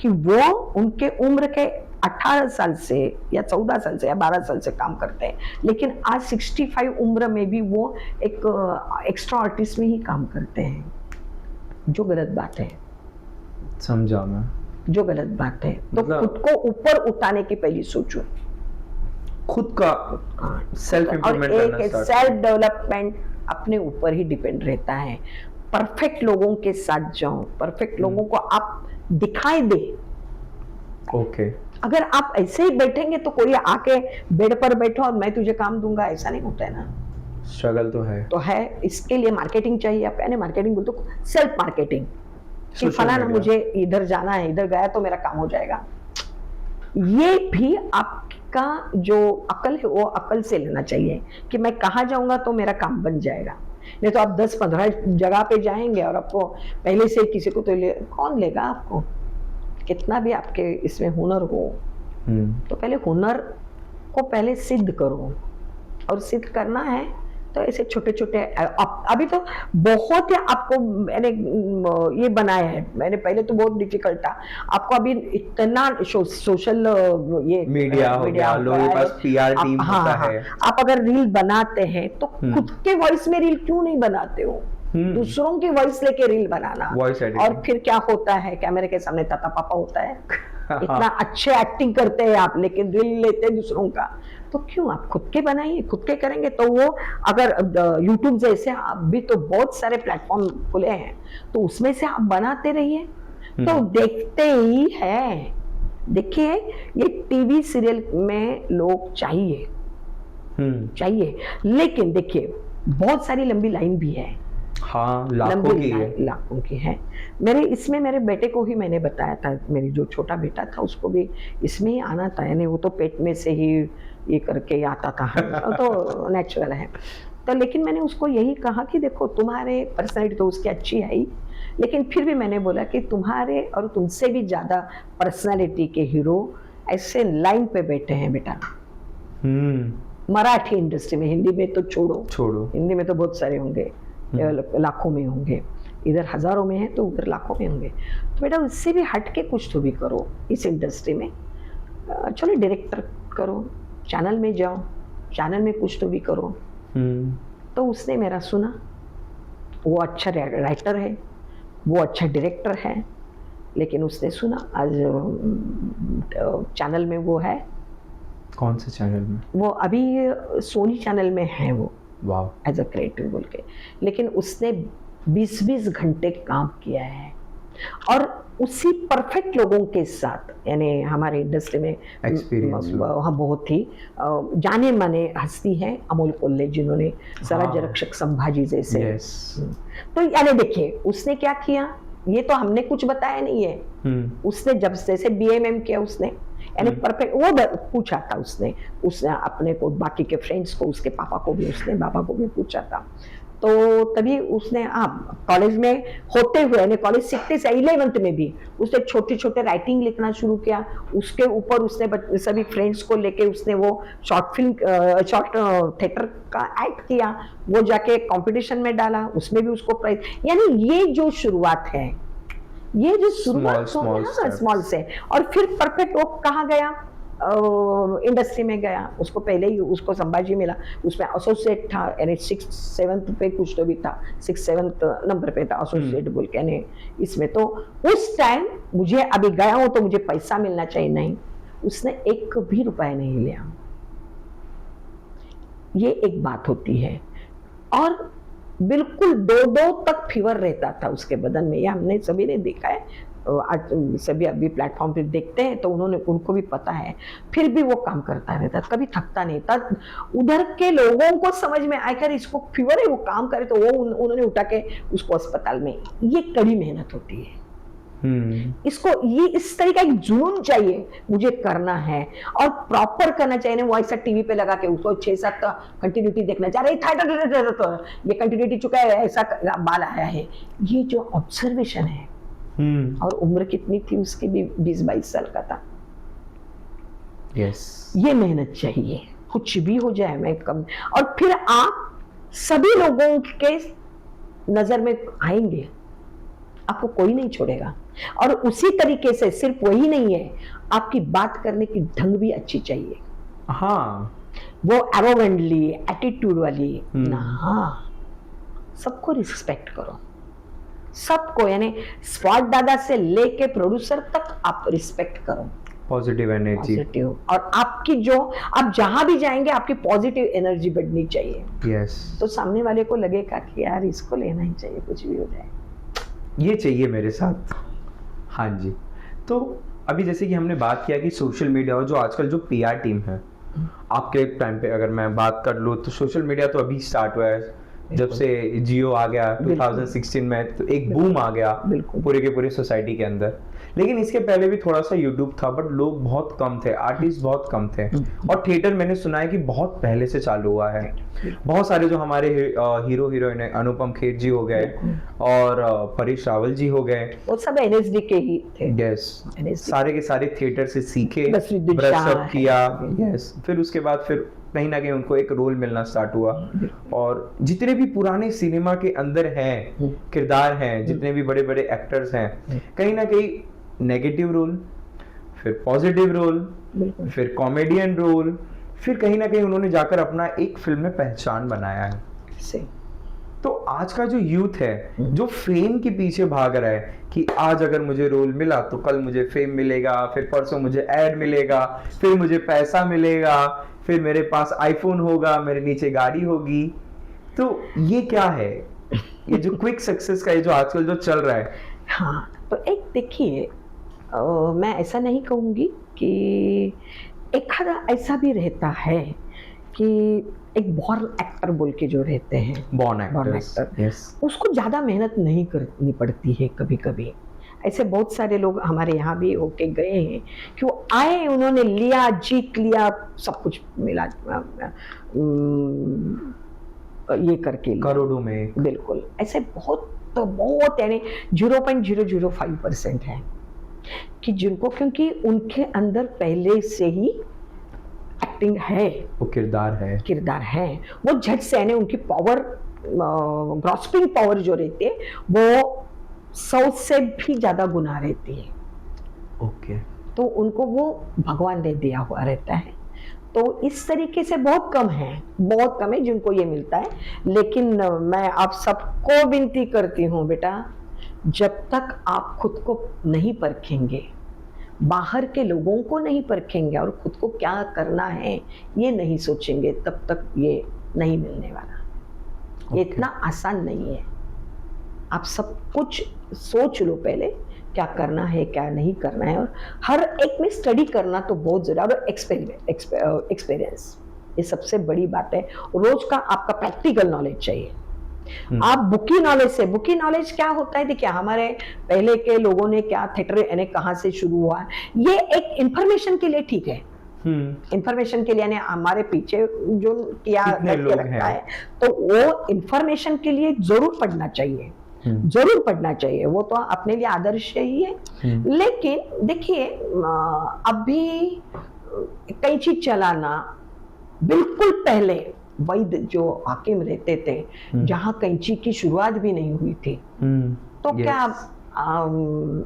A: कि वो उनके उम्र के 18 साल से या 14 साल से या 12 साल से काम करते हैं, लेकिन आज 65 उम्र में भी वो एक एक्स्ट्रा आर्टिस्ट में ही काम करते हैं, जो गलत बात है।
B: समझा मैं,
A: जो गलत बात है। तो खुद को ऊपर उठाने की पहले सोचो,
B: खुद का सेल्फ इम्प्रूवमेंट करना,
A: एक सेल्फ डेवलपमेंट अपने ऊपर ही डिपेंड रहता है। परफेक्ट लोगों के साथ जाओ, परफेक्ट लोगों को आप दिखाई दे।
B: ओके।
A: अगर आप ऐसे ही बैठेंगे तो कोई आके बेड पर बैठो और मैं तुझे काम दूंगा, ऐसा नहीं होता है ना।
B: स्ट्रगल तो है। इसके
A: लिए मार्केटिंग चाहिए। आप यानी मार्केटिंग बोलते हो, सेल्फ मार्केटिंग, कि फलाना मुझे इधर जाना है, इधर गया तो मेरा काम हो जाएगा। ये भी आपका जो अकल है वो अकल से लेना चाहिए कि मैं कहाँ जाऊंगा तो मेरा काम बन जाएगा। नहीं तो आप 10-15 जगह पे जाएंगे और आपको पहले से किसी को तो कौन लेगा आपको, कितना भी आपके इसमें हुनर हो। तो पहले हुनर को पहले सिद्ध करो, और सिद्ध करना है तो ऐसे छोटे छोटे, अभी तो बहुत ही आपको मैंने ये बनाया है। मैंने पहले तो बहुत डिफिकल्ट था, आपको अभी इतना सोशल ये
B: मीडिया हो गया, लोगों के पास पीआर टीम होता है।
A: आप अगर रील बनाते हैं तो खुद के वॉइस में रील क्यों नहीं बनाते हो? दूसरों की वॉइस लेके रील बनाना। और फिर क्या होता है, कैमरे के सामने ताता पापा होता है, इतना अच्छे एक्टिंग करते हैं आप, लेकिन रील लेते हैं दूसरों का। तो क्यों आप खुद के बनाइए, खुद के करेंगे तो वो, अगर YouTube जैसे अभी तो बहुत सारे प्लेटफॉर्म खुले हैं, तो उसमें से आप बनाते रहिए तो देखते ही है। देखिए, ये टीवी सीरियल में लोग चाहिए, लेकिन देखिए बहुत सारी लंबी लाइन भी है।
B: हाँ, लाखों
A: लंबी
B: की है।
A: लाखों की है। इसमें मेरे बेटे को ही मैंने बताया था, मेरी जो छोटा बेटा था उसको भी इसमें ही आना था, यानी वो तो पेट में से ही ये करके आता था तो नेचुरल है। तो लेकिन मैंने उसको यही कहा कि देखो तुम्हारे पर्सनैलिटी तो उसकी अच्छी है ही, लेकिन फिर भी मैंने बोला कि तुम्हारे और तुमसे भी ज़्यादा पर्सनैलिटी के हीरो ऐसे लाइन पे बैठे हैं बेटा, मराठी इंडस्ट्री में। हिंदी में तो छोड़ो, हिंदी में तो बहुत सारे होंगे, लाखों में होंगे, इधर हजारों में है तो उधर लाखों में होंगे। तो बेटा उससे भी हट के कुछ तो भी करो इस इंडस्ट्री में। चलो डायरेक्टर करो, चैनल में जाओ, चैनल में कुछ तो भी करो। तो उसने मेरा सुना, वो अच्छा राइटर है, वो अच्छा डायरेक्टर है, लेकिन उसने सुना आज चैनल में वो है।
B: कौन से चैनल में? वो
A: अभी सोनी चैनल में है वो,
B: वाह,
A: एज अ क्रिएटिव बोल के। लेकिन उसने 20-20 घंटे काम किया है और उसी परफेक्ट लोगों के साथ, यानी हमारे इंडस्ट्री में हाँ बहुत ही जाने माने हस्ती हैं, अमोल कोल्हे जिन्होंने स्वराज्य रक्षक संभाजी जैसे। तो यानी देखिए उसने क्या किया, ये तो हमने कुछ बताया नहीं है। उसने जब जैसे BMM किया उसने, यानी परफेक्ट वो पूछा था उसने अपने को, बाकी के फ्रेंड्स को, उसके पापा को भी, उसने बाबा को भी पूछा था। तो तभी उसने कॉलेज में होते हुए, यानी कॉलेज सीखते से 11th में भी उसने छोटे छोटे राइटिंग लिखना शुरू किया। उसके ऊपर उसने सभी फ्रेंड्स को लेके उसने वो शॉर्ट थिएटर का एक्ट किया, वो जाके कंपटीशन में डाला, उसमें भी उसको प्राइज। यानी ये जो शुरुआत है, ये जो शुरुआत स्मॉल से, और फिर परफेक्ट वो कहाँ गया, इंडस्ट्री में गया। उसको पहले ही उसको संभाजी मिला, उसमें एसोसिएट था, यानी 6th-7th पे कुछ तो भी था, 6th-7th नंबर पे था एसोसिएट बोल के, यानी इसमें। तो उस टाइम मुझे अभी गया हूं तो मुझे पैसा मिलना चाहिए, नहीं, उसने 1 भी रुपया नहीं लिया। ये एक बात होती है। और बिल्कुल 2 तक फीवर रहता था उसके बदन में, ये हमने सभी ने देखा है। आज सभी अभी प्लेटफॉर्म पे देखते हैं तो उनको भी पता है। फिर भी वो काम करता रहता, कभी थकता नहीं था। उधर के लोगों को समझ में आकर इसको फीवर है, वो काम करे, तो वो उन्होंने उठा के उसको अस्पताल में। ये कड़ी मेहनत होती है। इसको ये इस तरीके का एक जुनून चाहिए, मुझे करना है और प्रॉपर करना चाहिए। वो ऐसा टीवी पे लगा के उसको 6-7 कंटिन्यूटी देखना चाह रहे था, ये कंटिन्यूटी चुका है, ऐसा बाल आया है। ये जो ऑब्जर्वेशन है, और उम्र कितनी थी उसकी भी, 20-22 साल का था। ये मेहनत चाहिए, कुछ भी हो जाए मैं कम। और फिर आप सभी लोगों के नजर में आएंगे, आपको कोई नहीं छोड़ेगा। और उसी तरीके से सिर्फ वही नहीं है, आपकी बात करने की ढंग भी अच्छी चाहिए।
B: हाँ,
A: वो एरोगेंटली, एटीट्यूड वाली ना, सबको रिस्पेक्ट करो, सबको, यानी स्वाद दादा से लेके प्रोड्यूसर तक आप रिस्पेक्ट करो।
B: पॉजिटिव एनर्जी,
A: और आपकी जो, आप जहां भी जाएंगे आपकी पॉजिटिव एनर्जी बढ़नी चाहिए। तो सामने वाले को लगेगा कि यार इसको लेना ही चाहिए, कुछ भी हो जाए
B: ये चाहिए मेरे साथ। हाँ जी। तो अभी जैसे कि हमने बात किया कि सोशल मीडिया और जो आजकल जो PR टीम है, आपके टाइम पे अगर मैं बात कर लूँ तो सोशल मीडिया तो अभी स्टार्ट हुआ है, जब से जियो आ गया 2016 में, तो एक बूम आ गया पूरे के पूरे सोसाइटी के अंदर। लेकिन इसके पहले भी थोड़ा सा यूट्यूब था, बट लोग बहुत कम थे, आर्टिस्ट बहुत कम थे। और थिएटर मैंने सुना है कि बहुत पहले से चालू हुआ है। बहुत सारे जो हमारे हीरो हीरोइन है, अनुपम खेर जी हो गए और परेश रावल जी हो गए,
A: वो सब NSD के ही थे।
B: सारे के सारे थिएटर से सीखे, ब्रश अप किया। फिर उसके बाद फिर कहीं ना कहीं उनको एक रोल मिलना स्टार्ट हुआ। और जितने भी पुराने सिनेमा के अंदर हैं किरदार हैं, जितने भी बड़े बड़े एक्टर्स हैं, कहीं ना कहीं नेगेटिव रोल, फिर पॉजिटिव रोल, फिर कॉमेडियन रोल, फिर कहीं ना कहीं उन्होंने जाकर अपना एक फिल्म में पहचान बनाया है। तो आज का जो यूथ है, जो फेम के पीछे भाग रहा है कि आज अगर मुझे रोल मिला तो कल मुझे फेम मिलेगा, फिर परसों मुझे एड मिलेगा, फिर मुझे पैसा मिलेगा, फिर मेरे पास आईफोन होगा, मेरे नीचे गाड़ी होगी। तो ये क्या है, ये जो क्विक सक्सेस का ये जो आजकल जो चल रहा है?
A: हाँ, तो एक देखिए, मैं ऐसा नहीं कहूँगी कि एक ऐसा भी रहता है कि एक बॉर्न एक्टर बोल के जो रहते हैं,
B: born
A: born
B: actors,
A: actor,
B: yes,
A: उसको ज़्यादा मेहनत नहीं करनी पड़ती है कभी कभी। ऐसे बहुत सारे लोग हमारे यहाँ भी होके गए हैं कि वो आए, उन्होंने लिया, जीत लिया, सब कुछ मिला, ये करके लिया।
B: करोड़ों में।
A: बिल्कुल ऐसे बहुत तो बहुत यानी 0.005% है कि जिनको, क्योंकि उनके अंदर पहले से ही एक्टिंग है,
B: वो किरदार है,
A: वो झट से यानी उनकी पावर, ग्रॉस्पिंग पावर जो रहती है वो 100 से भी ज्यादा गुना रहती है।
B: ओके,
A: तो उनको वो भगवान ने दिया हुआ रहता है। तो इस तरीके से बहुत कम है जिनको ये मिलता है। लेकिन मैं आप सबको विनती करती हूँ बेटा, जब तक आप खुद को नहीं परखेंगे, बाहर के लोगों को नहीं परखेंगे और खुद को क्या करना है ये नहीं सोचेंगे, तब तक ये नहीं मिलने वाला। ये इतना आसान नहीं है। आप सब कुछ सोच लो पहले, क्या करना है क्या नहीं करना है, और हर एक में स्टडी करना तो बहुत जरूरी, और एक्सपीरियंस ये सबसे बड़ी बात है। रोज का आपका प्रैक्टिकल नॉलेज चाहिए। आप बुकी नॉलेज क्या होता है, देखिए हमारे पहले के लोगों ने क्या थिएटर यानी कहाँ से शुरू हुआ, ये एक इंफॉर्मेशन के लिए ठीक है, इंफॉर्मेशन के लिए, यानी हमारे पीछे जो किया रखा है, तो वो इंफॉर्मेशन के लिए जरूर पढ़ना चाहिए, वो तो अपने लिए आदर्श ही है। लेकिन देखिए अभी कई चीज चलाना, बिल्कुल पहले वैद्य जो हाकिम रहते थे, जहाँ कैंची की शुरुआत भी नहीं हुई थी, तो क्या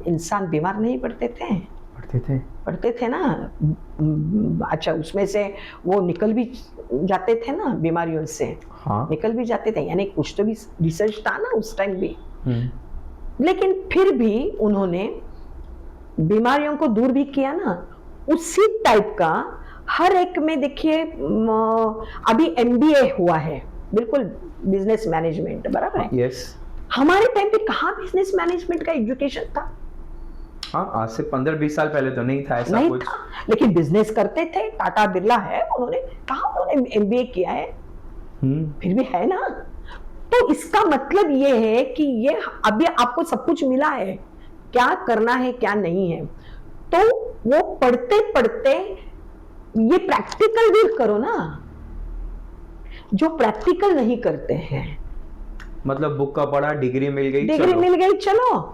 A: इंसान बीमार नहीं पड़ते थे ना। अच्छा, उसमें से वो निकल भी जाते थे ना, बीमारियों से निकल भी जाते थे, यानी कुछ तो भी रिसर्च था ना उस टाइम भी। लेकिन फिर भी उन्होंने बीमारियों को दूर भी किया ना। उसी टाइप का हर एक में देखिए, अभी MBA हुआ है, बिल्कुल बिजनेस मैनेजमेंट, बराबर है।
B: यस,
A: हमारे टाइम पे कहाँ बिजनेस मैनेजमेंट का एजुकेशन था?
B: हाँ, आज से 15-20 साल पहले तो नहीं था ऐसा कुछ।
A: लेकिन बिजनेस करते थे। टाटा बिरला है, उन्होंने MBA किया है, फिर भी है ना। तो इसका मतलब ये है कि ये अभी आपको सब कुछ मिला है, क्या करना है क्या नहीं है, तो वो पढ़ते पढ़ते ये प्रैक्टिकल भी करो ना। जो प्रैक्टिकल नहीं करते हैं,
B: मतलब बुक का पढ़ा, डिग्री मिल गई,
A: चलो,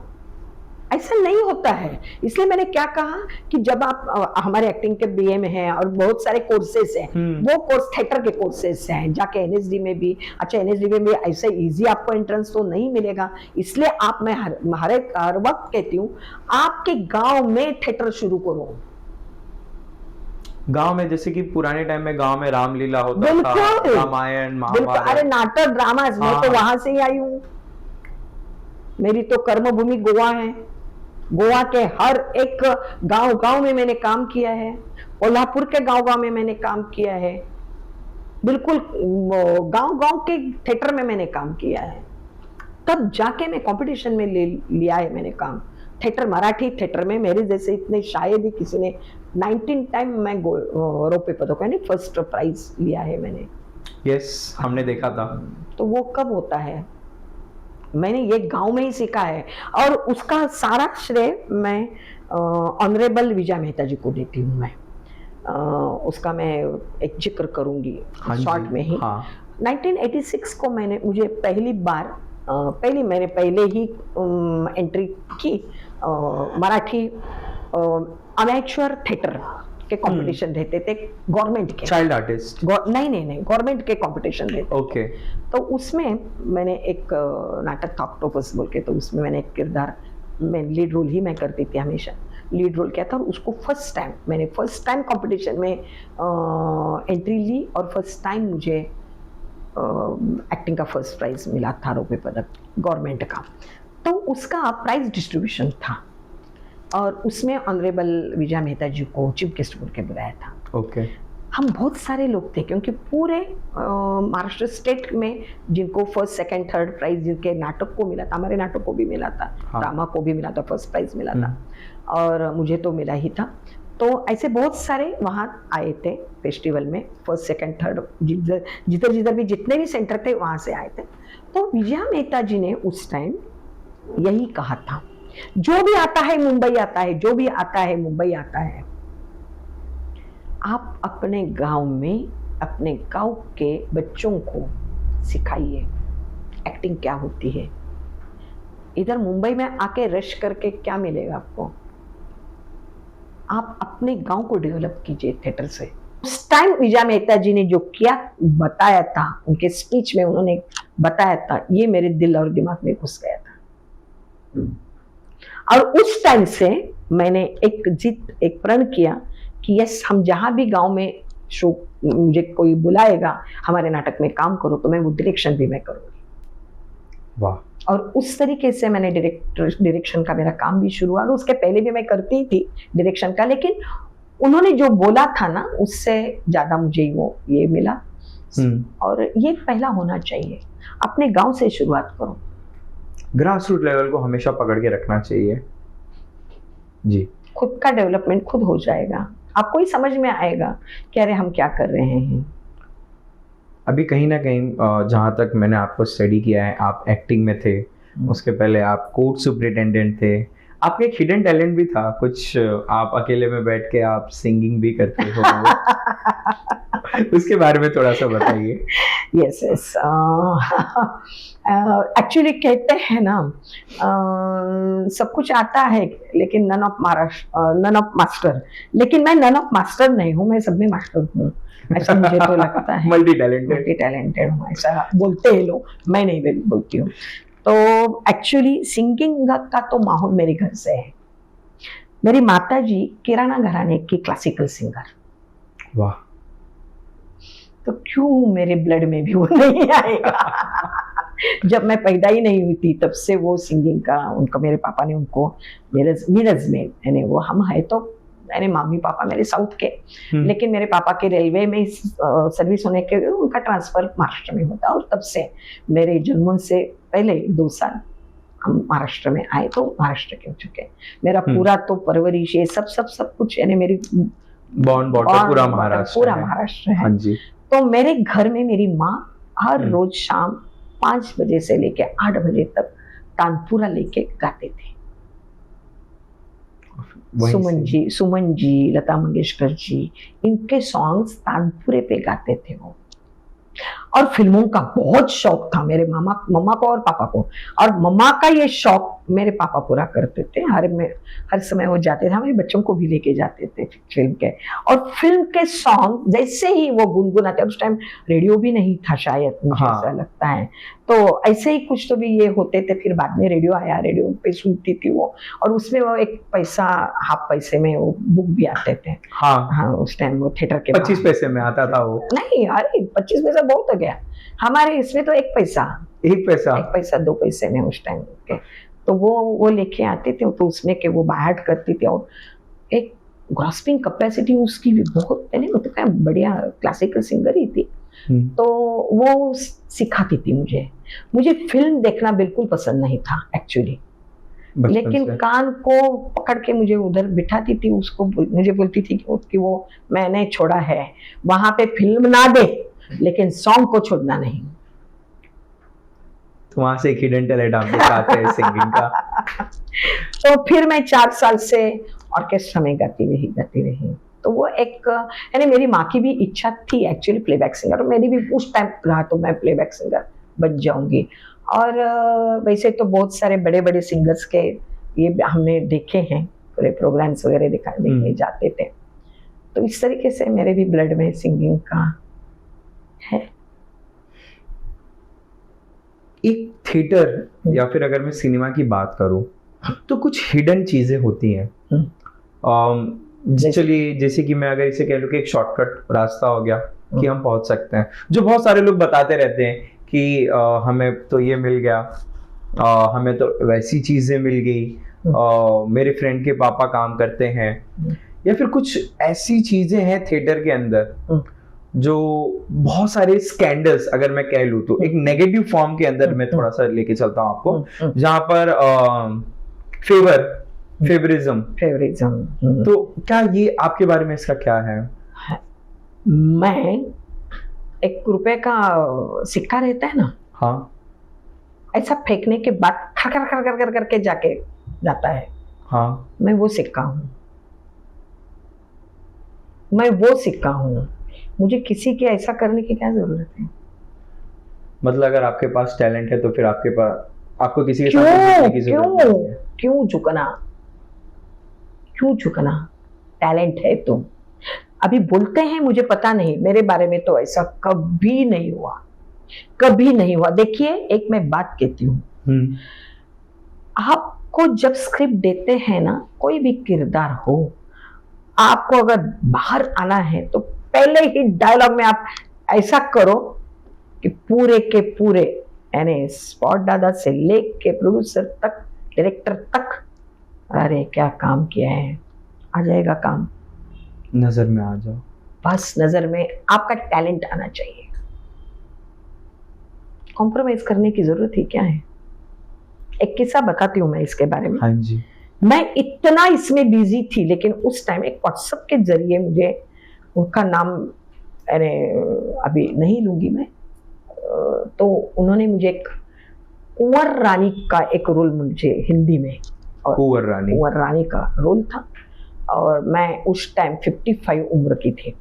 A: ऐसा नहीं होता है। इसलिए मैंने क्या कहा कि जब आप हमारे एक्टिंग के BA में हैं और बहुत सारे कोर्सेज हैं, वो कोर्स थिएटर के कोर्सेज हैं, जाके NSD में भी, अच्छा NSD में भी ऐसे इजी आपको एंट्रेंस तो नहीं मिलेगा। इसलिए मैं हर वक्त कहती हूँ, आपके गांव में थिएटर शुरू करो।
B: गांव में, जैसे कि पुराने टाइम में गांव में रामलीला होता था, रामायण, महाभारत,
A: अरे नाटक ड्रामा, मैं तो वहां से ही आई हूँ। मेरी तो कर्मभूमि गोवा है। गोवा के हर एक गांव में मैंने काम किया है, कोल्हापुर के गांव में मैंने काम किया है, बिल्कुल गांव के थिएटर में मैंने काम किया है। तब जाके मैं कंपटीशन में लिया है मैंने काम। थिएटर, मराठी थिएटर में मेरे जैसे इतने शायद ही किसी ने 19 टाइम मैं रौप्य पदक यानी फर्स्ट प्राइज लिया है मैंने।
B: यस, हमने देखा था।
A: तो वो कब होता है? मैंने ये गांव में ही सीखा है, और उसका सारा श्रेय मैं ऑनरेबल विजय मेहता जी को देती हूँ। मैं उसका मैं एक जिक्र करूंगी शॉर्ट में ही। 1986 को मुझे मैंने पहले ही एंट्री की मराठी अमेच्योर थिएटर के कंपटीशन रहते थे गवर्नमेंट के,
B: चाइल्ड आर्टिस्ट,
A: नहीं गवर्नमेंट के कंपटीशन रहते।
B: ओके।
A: तो उसमें मैंने एक नाटक था ऑक्टोपस बोल के, तो उसमें मैंने एक किरदार, मैं लीड रोल ही मैं करती थी, हमेशा लीड रोल किया था। और उसको फर्स्ट टाइम कंपटीशन में एंट्री ली, और फर्स्ट टाइम मुझे एक्टिंग का फर्स्ट प्राइज मिला था, रौप्य पदक गवर्नमेंट का। तो उसका प्राइज डिस्ट्रीब्यूशन था, और उसमें ऑनरेबल विजय मेहता जी को चीफ गेस्ट बोल के बुलाया था।
B: ओके।
A: हम बहुत सारे लोग थे, क्योंकि पूरे महाराष्ट्र स्टेट में जिनको फर्स्ट सेकंड थर्ड प्राइज, जिनके नाटक को मिला था, हमारे नाटक को भी मिला था, ड्रामा को भी मिला था, फर्स्ट प्राइज मिला था, और मुझे तो मिला ही था। तो ऐसे बहुत सारे वहाँ आए थे फेस्टिवल में, फर्स्ट सेकंड थर्ड जिधर जिधर भी जितने भी सेंटर थे वहाँ से आए थे। तो विजया मेहता जी ने उस टाइम यही कहा था, जो भी आता है मुंबई आता है, जो भी आता है मुंबई आता है, आप अपने गांव में अपने गांव के बच्चों को सिखाइए एक्टिंग क्या होती है। इधर मुंबई में आके रश करके क्या मिलेगा आपको, आप अपने गांव को डेवलप कीजिए थिएटर से। उस टाइम विजया मेहता जी ने जो किया बताया था, उनके स्पीच में उन्होंने बताया था, ये मेरे दिल और दिमाग में घुस गया था। और उस टाइम से मैंने एक प्रण किया कि यस, हम जहां भी गांव में शो मुझे कोई बुलाएगा हमारे नाटक में काम करो, तो मैं वो डायरेक्शन भी मैं करूँगी।
B: वाह।
A: और उस तरीके से मैंने डायरेक्शन का मेरा काम भी शुरू हुआ। और उसके पहले भी मैं करती थी डायरेक्शन का, लेकिन उन्होंने जो बोला था ना, उससे ज्यादा मुझे वो ये मिला। और ये पहला होना चाहिए, अपने गांव से शुरुआत करो।
B: ग्रास रूट लेवल को हमेशा पकड़ के रखना चाहिए जी।
A: खुद का डेवलपमेंट खुद हो जाएगा, आपको ही समझ में आएगा कि अरे हम क्या कर रहे हैं।
B: अभी कहीं ना कहीं जहाँ तक मैंने आपको स्टडी किया है, आप एक्टिंग में थे, उसके पहले आप कोर्ट सुपरिटेंडेंट थे, आपका एक हिडन टैलेंट भी था कुछ, आप अकेले में बैठ के आप सिंगिंग भी करते हो। उसके बारे में थोड़ा सा बताइए।
A: यस यस, एक्चुअली कहते हैं ना, सब कुछ आता है लेकिन नन ऑफ मास्टर, लेकिन मैं नन ऑफ मास्टर नहीं हूँ, मैं सब में मास्टर हूँ, ऐसा मुझे तो लगता है।
B: मल्टी टैलेंटेड
A: हूँ, ऐसा बोलते हैं लोग, मैं नहीं बोलती हूँ। तो एक्चुअली सिंगिंग का तो माहौल मेरे घर से है। मेरी माता जी किराना घराने की क्लासिकल सिंगर।
B: वाह।
A: तो क्यों मेरे ब्लड में भी वो नहीं आएगा। जब मैं पैदा ही नहीं हुई थी तब से वो सिंगिंग का, उनका मेरे पापा ने उनको मीरज में, यानी वो हम है तो यानी मम्मी पापा मेरे साउथ के, लेकिन मेरे पापा के रेलवे में सर्विस होने के उनका ट्रांसफर महाराष्ट्र में होता, और तब से मेरे जन्म से पहले 2 साल हम महाराष्ट्र में आए, तो महाराष्ट्र के हो चुके। मेरा पूरा तो परवरिश ये सब कुछ, यानी मेरी
B: बॉन्ड पूरा
A: महाराष्ट्र है।
B: हाँ जी।
A: तो मेरे घर में मेरी माँ हर रोज शाम 5 बजे से लेके 8 बजे तक तानपुरा लेके गाते थे। सुमन जी, लता मंगेशकर जी, इनके सॉन्ग्स तानपुरे पे गाते थे वो। और फिल्मों का बहुत शौक था मेरे मम्मा को और पापा को, और मम्मा का ये शौक मेरे पापा पूरा करते थे। हर समय वो जाते थे, हमारे बच्चों को भी लेके जाते थे फिल्म के। और फिल्म के सॉन्ग जैसे ही वो गुनगुनाते, उस टाइम रेडियो भी नहीं था शायद, मुझे ऐसा लगता है, तो ऐसे ही कुछ तो भी ये होते थे। फिर बाद में रेडियो आया, रेडियो पे सुनती थी वो, और उसमें वो 1 पैसा हाफ पैसे में वो बुक भी आते थे। हाँ, उस टाइम वो थिएटर के
B: 25 पैसे में आता था वो।
A: नहीं, अरे 25 पैसा बहुत हो गया, हमारे इसमें तो 1 पैसा 2 पैसे में उस टाइम के। तो वो लेके आते थे, तो उसमें के वो बाहर करती थी, और एक ग्रास्पिंग कैपेसिटी उसकी भी बहुत, यानी वो तो क्या बढ़िया क्लासिकल सिंगर ही थी। तो वो सिखाती थी मुझे फिल्म देखना बिल्कुल पसंद नहीं था एक्चुअली, लेकिन कान को पकड़ के मुझे उधर बिठाती थी, उसको मुझे बोलती थी कि वो मैंने छोड़ा है, वहां पे फिल्म ना दे लेकिन सॉन्ग को छोड़ना नहीं।
B: तो वहां से एक हिडन टैलेंट आपके साथ है सिंगिंग का।
A: तो फिर मैं 4 साल से ऑर्केस्ट्रा में गाती रही। तो वो एक, यानी मेरी माँ की भी इच्छा थी एक्चुअली प्लेबैक सिंगर, और मेरी भी उस टाइम रहा तो मैं प्लेबैक सिंगर बन जाऊंगी। और वैसे तो बहुत सारे बड़े बड़े सिंगर्स के ये हमने देखे हैं, पूरे प्रोग्राम्स वगैरह देखने जाते थे। तो इस तरीके से मेरे भी ब्लड में सिंगिंग का है।
B: एक थिएटर या फिर अगर मैं सिनेमा की बात करूं, तो कुछ हिडन चीजें होती हैं। चलिए, जैसे कि मैं अगर इसे कह लूं कि एक शॉर्टकट रास्ता हो गया कि हम पहुंच सकते हैं, जो बहुत सारे लोग बताते रहते हैं कि हमें तो ये मिल गया, हमें तो वैसी चीजें मिल गई, मेरे फ्रेंड के पापा काम करते हैं, या फिर कुछ ऐसी चीजें हैं थिएटर के अंदर जो बहुत सारे स्कैंडल्स, अगर मैं कह लूं तो एक नेगेटिव फॉर्म के अंदर मैं थोड़ा सा लेके चलता हूं आपको, जहां पर फेवर फेवरिज्म।
A: फेवरिज्म।
B: तो क्या ये आपके बारे में इसका क्या है?
A: मैं 1 रुपए का सिक्का रहता है ना,
B: हाँ
A: ऐसा फेंकने के बाद खर खर खर खर कर करके जाके जाता है,
B: हाँ।
A: मैं वो सिक्का हूँ। मैं वो सिक्का हूँ। मुझे किसी के ऐसा करने की क्या जरूरत है?
B: मतलब अगर आपके पास टैलेंट है तो फिर आपके पास आपको किसी के
A: क्यों
B: सामने झुकने की जरूरत
A: क्यों
B: नहीं है।
A: क्यों झुकना? क्यों झुकना? टैलेंट है तो अभी बोलते हैं, मुझे पता नहीं, मेरे बारे में तो ऐसा कभी नहीं हुआ, कभी नहीं हुआ। देखिए, एक मैं बात कहती हूँ, आपको जब स्क्रिप्ट देते हैं ना, कोई भी किरदार हो, आपको अगर बाहर आना है तो पहले ही डायलॉग में आप ऐसा करो कि पूरे के पूरे, यानी स्पॉट दादा से लेके प्रोड्यूसर तक, डायरेक्टर तक, अरे क्या काम किया है, आ जाएगा काम,
B: नजर में आ जाओ।
A: बस नजर में आपका टैलेंट आना चाहिए। कॉम्प्रोमाइज करने की जरूरत ही क्या है? एक किस्सा बताती हूँ मैं इसके बारे में।
B: हाँ जी।
A: मैं इतना इसमें बिजी थी, लेकिन उस टाइम एक व्हाट्सएप के जरिए मुझे, उनका नाम अरे अभी नहीं लूंगी मैं, तो उन्होंने मुझे एक कुंवर रानी का एक रोल मुझे हिंदी में, और कुंवर रानी का रोल था, और मैं उस टाइम 55 उम्र की थी,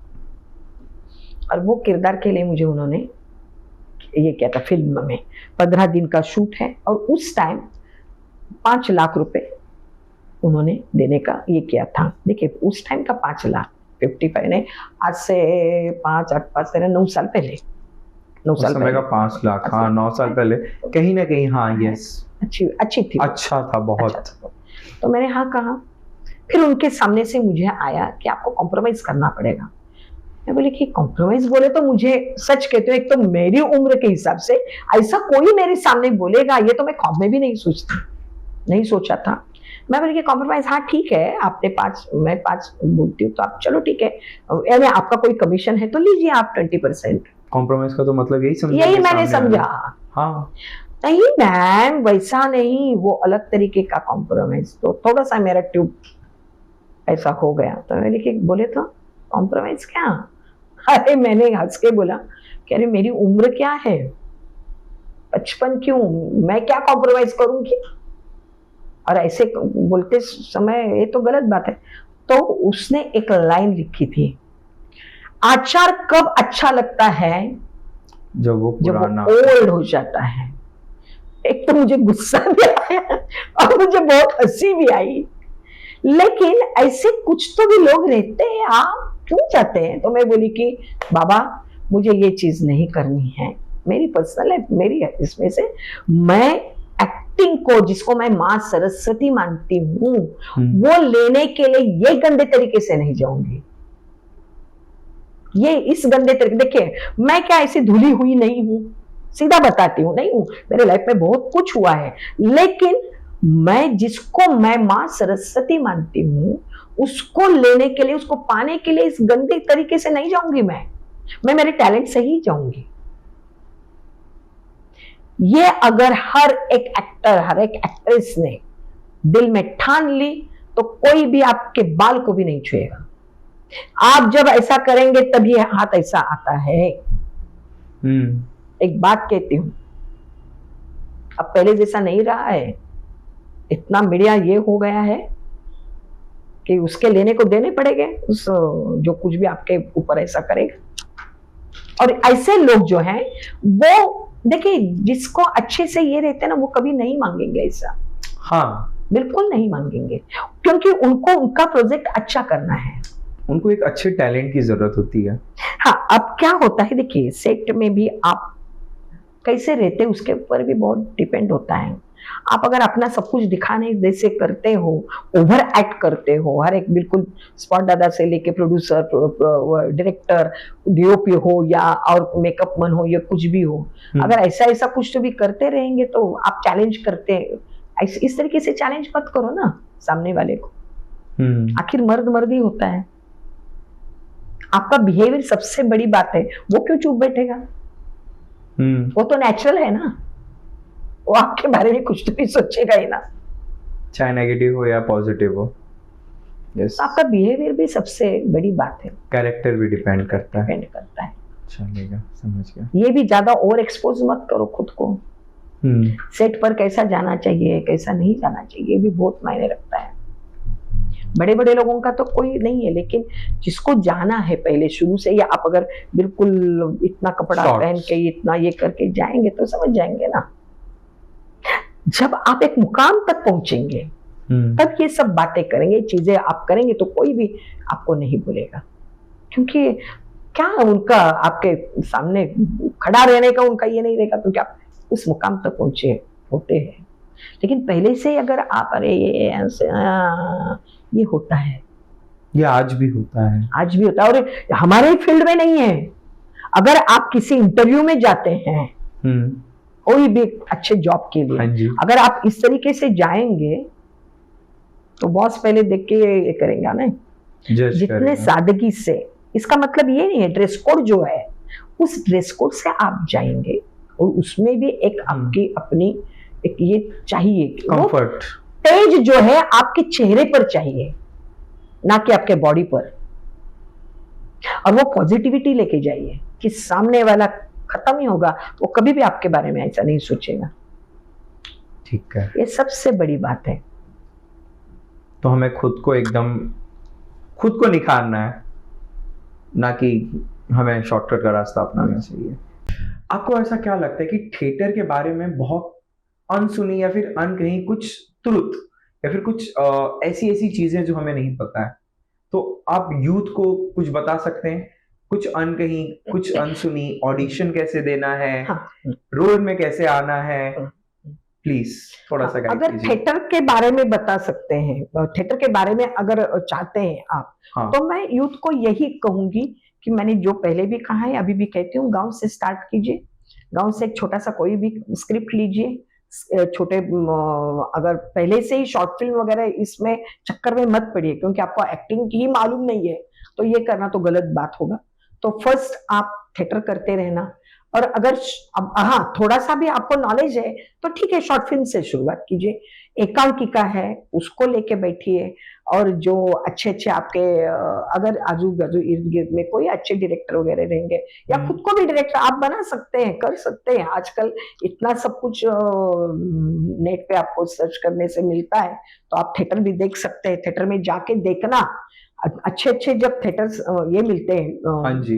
A: और वो किरदार के लिए मुझे उन्होंने ये क्या था, फिल्म में 15 दिन का शूट है, और उस टाइम 5 लाख रुपए उन्होंने देने का ये किया था। देखिए, उस टाइम का 5 लाख, 55 ने, आज से 5 8 5 13 9 साल पहले, 9 साल पहले
B: का 5 लाख, हाँ 9 साल पहले कहीं ना कहीं, हाँ यस,
A: अच्छी थी,
B: अच्छा था बहुत।
A: अच्छा था। तो मैंने हाँ कहा। फिर उनके सामने से मुझे आया कि आपको कॉम्प्रोमाइज करना पड़ेगा। मैं बोली कि कॉम्प्रोमाइज बोले तो मुझे, सच कहते हो, एक तो मेरी उम्र के हिसाब से ऐसा कोई मेरे सामने बोलेगा, ये तो मैं ख्वाब में भी नहीं सोचा था। मैं बोली कि कॉम्प्रोमाइज, हाँ ठीक है, आपने 5, मैं 5 बोलती हूँ तो आप चलो ठीक है, यानी आपका कोई कमीशन है तो लीजिए आप 20%।
B: कॉम्प्रोमाइज का तो मतलब यही समझा,
A: यही मैंने समझा।
B: हाँ
A: नहीं मैम, वैसा नहीं, वो अलग तरीके का कॉम्प्रोमाइज। तो थोड़ा सा मेरा ट्यूब ऐसा हो गया, तो मैंने कि बोले तो कॉम्प्रोमाइज क्या? अरे मैंने हंस के बोला कि अरे मेरी उम्र क्या है, 55 क्यों, मैं क्या कॉम्प्रोमाइज करूंगी? और ऐसे बोलते समय ये तो गलत बात है। तो उसने एक लाइन लिखी थी, आचार कब अच्छा लगता है?
B: जब वो
A: ओल्ड हो जाता है। एक तो मुझे गुस्सा भी आया और मुझे बहुत हंसी भी आई, लेकिन ऐसे कुछ तो भी लोग रहते हैं, आप क्यों चाहते हैं? तो मैं बोली कि बाबा, मुझे ये चीज नहीं करनी है, मेरी पर्सनल है, मेरी है, इसमें से मैं एक्टिंग को, जिसको मैं माँ सरस्वती मानती हूँ, वो लेने के लिए ये गंदे तरीके से नहीं जाऊंगी। ये इस गंदे तरीके, देखिए मैं क्या ऐसी धुली हुई नहीं हूं, सीधा बताती हूँ, नहीं हूं, मेरे लाइफ में बहुत कुछ हुआ है, लेकिन मैं जिसको मैं माँ सरस्वती मानती हूँ, उसको लेने के लिए, उसको पाने के लिए इस गंदे तरीके से नहीं जाऊंगी। मैं मेरे टैलेंट से ही जाऊंगी। ये अगर हर एक एक्टर, हर एक एक्ट्रेस ने दिल में ठान ली तो कोई भी आपके बाल को भी नहीं छुएगा। आप जब ऐसा करेंगे तभी हाथ ऐसा आता है। एक बात कहती हूं, अब पहले जैसा नहीं रहा है, इतना मीडिया ये हो गया है कि उसके लेने को देने पड़ेंगे, उस जो कुछ भी आपके ऊपर ऐसा करेगा। और ऐसे लोग जो हैं, वो देखिए, जिसको अच्छे से ये रहते हैं ना, वो कभी नहीं मांगेंगे ऐसा।
B: हाँ,
A: बिल्कुल नहीं मांगेंगे, क्योंकि उनको उनका प्रोजेक्ट अच्छा करना है,
B: उनको एक अच्छे टैलेंट की जरूरत होती है।
A: हाँ, अब क्या होता है, देखिए सेट में भी आप कैसे रहते हैं उसके ऊपर भी बहुत डिपेंड होता है। आप अगर अपना सब कुछ दिखाने जैसे करते हो, ओवर एक्ट करते हो, हर एक बिल्कुल स्पॉट दादा से लेके प्रोड्यूसर, डायरेक्टर, डीओपी हो या और मेकअप मैन हो या कुछ भी हो, अगर ऐसा कुछ तो भी करते रहेंगे तो आप चैलेंज करते, इस तरीके से चैलेंज मत करो ना सामने वाले को। आखिर मर्द ही होता है, आपका बिहेवियर सबसे बड़ी बात है, वो क्यों चुप बैठेगा? वो तो नेचुरल है ना, वो आपके बारे में कुछ तो भी सोचेगा ही ना।
B: चाहे नेगेटिव हो या पॉजिटिव हो। यस,
A: तो आपका बिहेवियर भी सबसे बड़ी बात है,
B: कैरेक्टर भी डिपेंड करता है।
A: डिपेंड करता है।
B: चलेगा, समझ गया।
A: ये भी ज्यादा ओवर एक्सपोज मत करो खुद को। सेट पर कैसा जाना चाहिए, कैसा नहीं जाना चाहिए, ये भी बहुत मायने रखता है। बड़े बड़े लोगों का तो कोई नहीं है, लेकिन जिसको जाना है पहले शुरू से, या आप अगर बिल्कुल इतना कपड़ा
B: Shorts.
A: पहन के इतना ये करके जाएंगे तो समझ जाएंगे ना। जब आप एक मुकाम तक पहुंचेंगे तब ये सब बातें करेंगे, चीजें आप करेंगे तो कोई भी आपको नहीं बोलेगा, क्योंकि क्या उनका आपके सामने खड़ा रहने का उनका ये नहीं रहेगा, क्योंकि आप उस मुकाम तक पहुंचे होते हैं। लेकिन पहले से अगर आप अरे ये ऐसे ये होता है,
B: ये आज भी होता है।
A: आज भी होता है, और हमारे फील्ड में नहीं है। अगर आप किसी इंटरव्यू में जाते हैं कोई भी अच्छे जॉब के लिए,
B: हाँ जी।
A: अगर आप इस तरीके से जाएंगे तो बॉस पहले देख के ये करेंगे ना,
B: जज
A: जितने
B: करेगा।
A: सादगी से। इसका मतलब ये नहीं है ड्रेस कोड जो है उस ड्रेस कोड से आप जाएंगे, और उसमें भी एक आपकी अपनी एक ये चाहिए कि वो
B: कंफर्ट।
A: तेज जो है आपके चेहरे पर चाहिए, ना कि आपके बॉडी पर। और वो पॉजिटिविटी लेके जाइए कि सामने वाला खत्म ही होगा, वो कभी भी आपके बारे में ऐसा नहीं सोचेगा।
B: ठीक है,
A: ये सबसे बड़ी बात है।
B: तो हमें खुद को निखारना है, ना कि हमें शॉर्टकट का रास्ता अपनाना चाहिए। आपको ऐसा क्या लगता है कि थिएटर के बारे में बहुत अनसुनी या फिर अनकही कुछ ट्रुथ या फिर कुछ ऐसी चीजें जो हमें नहीं पता है, तो आप यूथ को कुछ बता सकते हैं? कुछ अनकही, कुछ अनसुनी, ऑडिशन कैसे देना है,
A: हाँ,
B: रोल में कैसे आना है, प्लीज थोड़ा सा गाइड
A: अगर
B: कीजिए।
A: थिएटर के बारे में बता सकते हैं, थिएटर के बारे में अगर चाहते हैं आप,
B: हाँ।
A: तो मैं यूथ को यही कहूंगी कि मैंने जो पहले भी कहा है अभी भी कहती हूँ, गांव से स्टार्ट कीजिए। गांव से एक छोटा सा कोई भी स्क्रिप्ट लीजिए, छोटे अगर पहले से ही शॉर्ट फिल्म वगैरह इसमें चक्कर में मत पड़िए, क्योंकि आपको एक्टिंग ही मालूम नहीं है तो ये करना तो गलत बात होगा। तो फर्स्ट आप थिएटर करते रहना, और अगर अब हाँ थोड़ा सा भी आपको नॉलेज है तो ठीक है, शॉर्ट फिल्म से शुरुआत कीजिए। एकांकिका है उसको लेके बैठिए, और जो अच्छे अच्छे आपके अगर आजू बाजू इर्द गिर्द में कोई अच्छे डायरेक्टर वगैरह रहेंगे, या खुद को भी डायरेक्टर आप बना सकते हैं, कर सकते हैं। आजकल इतना सब कुछ नेट पे आपको सर्च करने से मिलता है, तो आप थिएटर भी देख सकते हैं। थिएटर में जाके देखना, अच्छे अच्छे जब थिएटर्स ये मिलते हैं,
B: हाँ जी,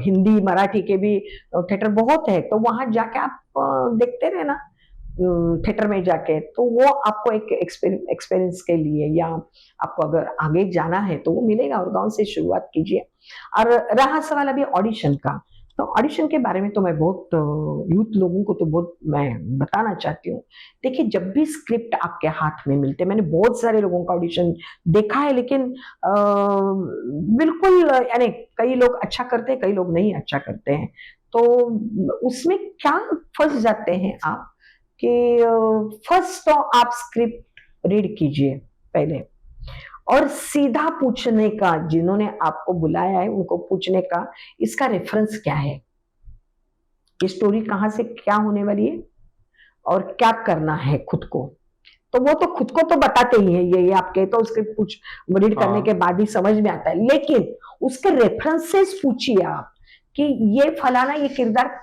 A: हिंदी मराठी के भी थिएटर बहुत है, तो वहां जाके आप देखते रहना थिएटर में जाके, तो वो आपको एक एक्सपीरियंस के लिए, या आपको अगर आगे जाना है तो वो मिलेगा। और गांव से शुरुआत कीजिए। और रहा सवाल अभी ऑडिशन का, तो ऑडिशन के बारे में तो मैं बहुत यूथ लोगों को तो बहुत मैं बताना चाहती हूँ। देखिए, जब भी स्क्रिप्ट आपके हाथ में मिलते, मैंने बहुत सारे लोगों का ऑडिशन देखा है, लेकिन बिल्कुल यानी कई लोग अच्छा करते हैं, कई लोग नहीं अच्छा करते हैं। तो उसमें क्या फंस जाते हैं आप कि फर्स्ट तो आप स्क्रिप्ट रीड कीजिए पहले, और सीधा पूछने का, जिन्होंने आपको बुलाया है उनको पूछने का, इसका रेफरेंस क्या है, ये स्टोरी कहाँ से क्या होने वाली है, और क्या करना है खुद को। तो वो तो खुद को तो बताते ही है, ये आपके तो स्क्रिप्ट कुछ रीड करने के बाद ही समझ में आता है, लेकिन उसके रेफरेंसेस पूछिए आप कि ये फलाना ये किरदार,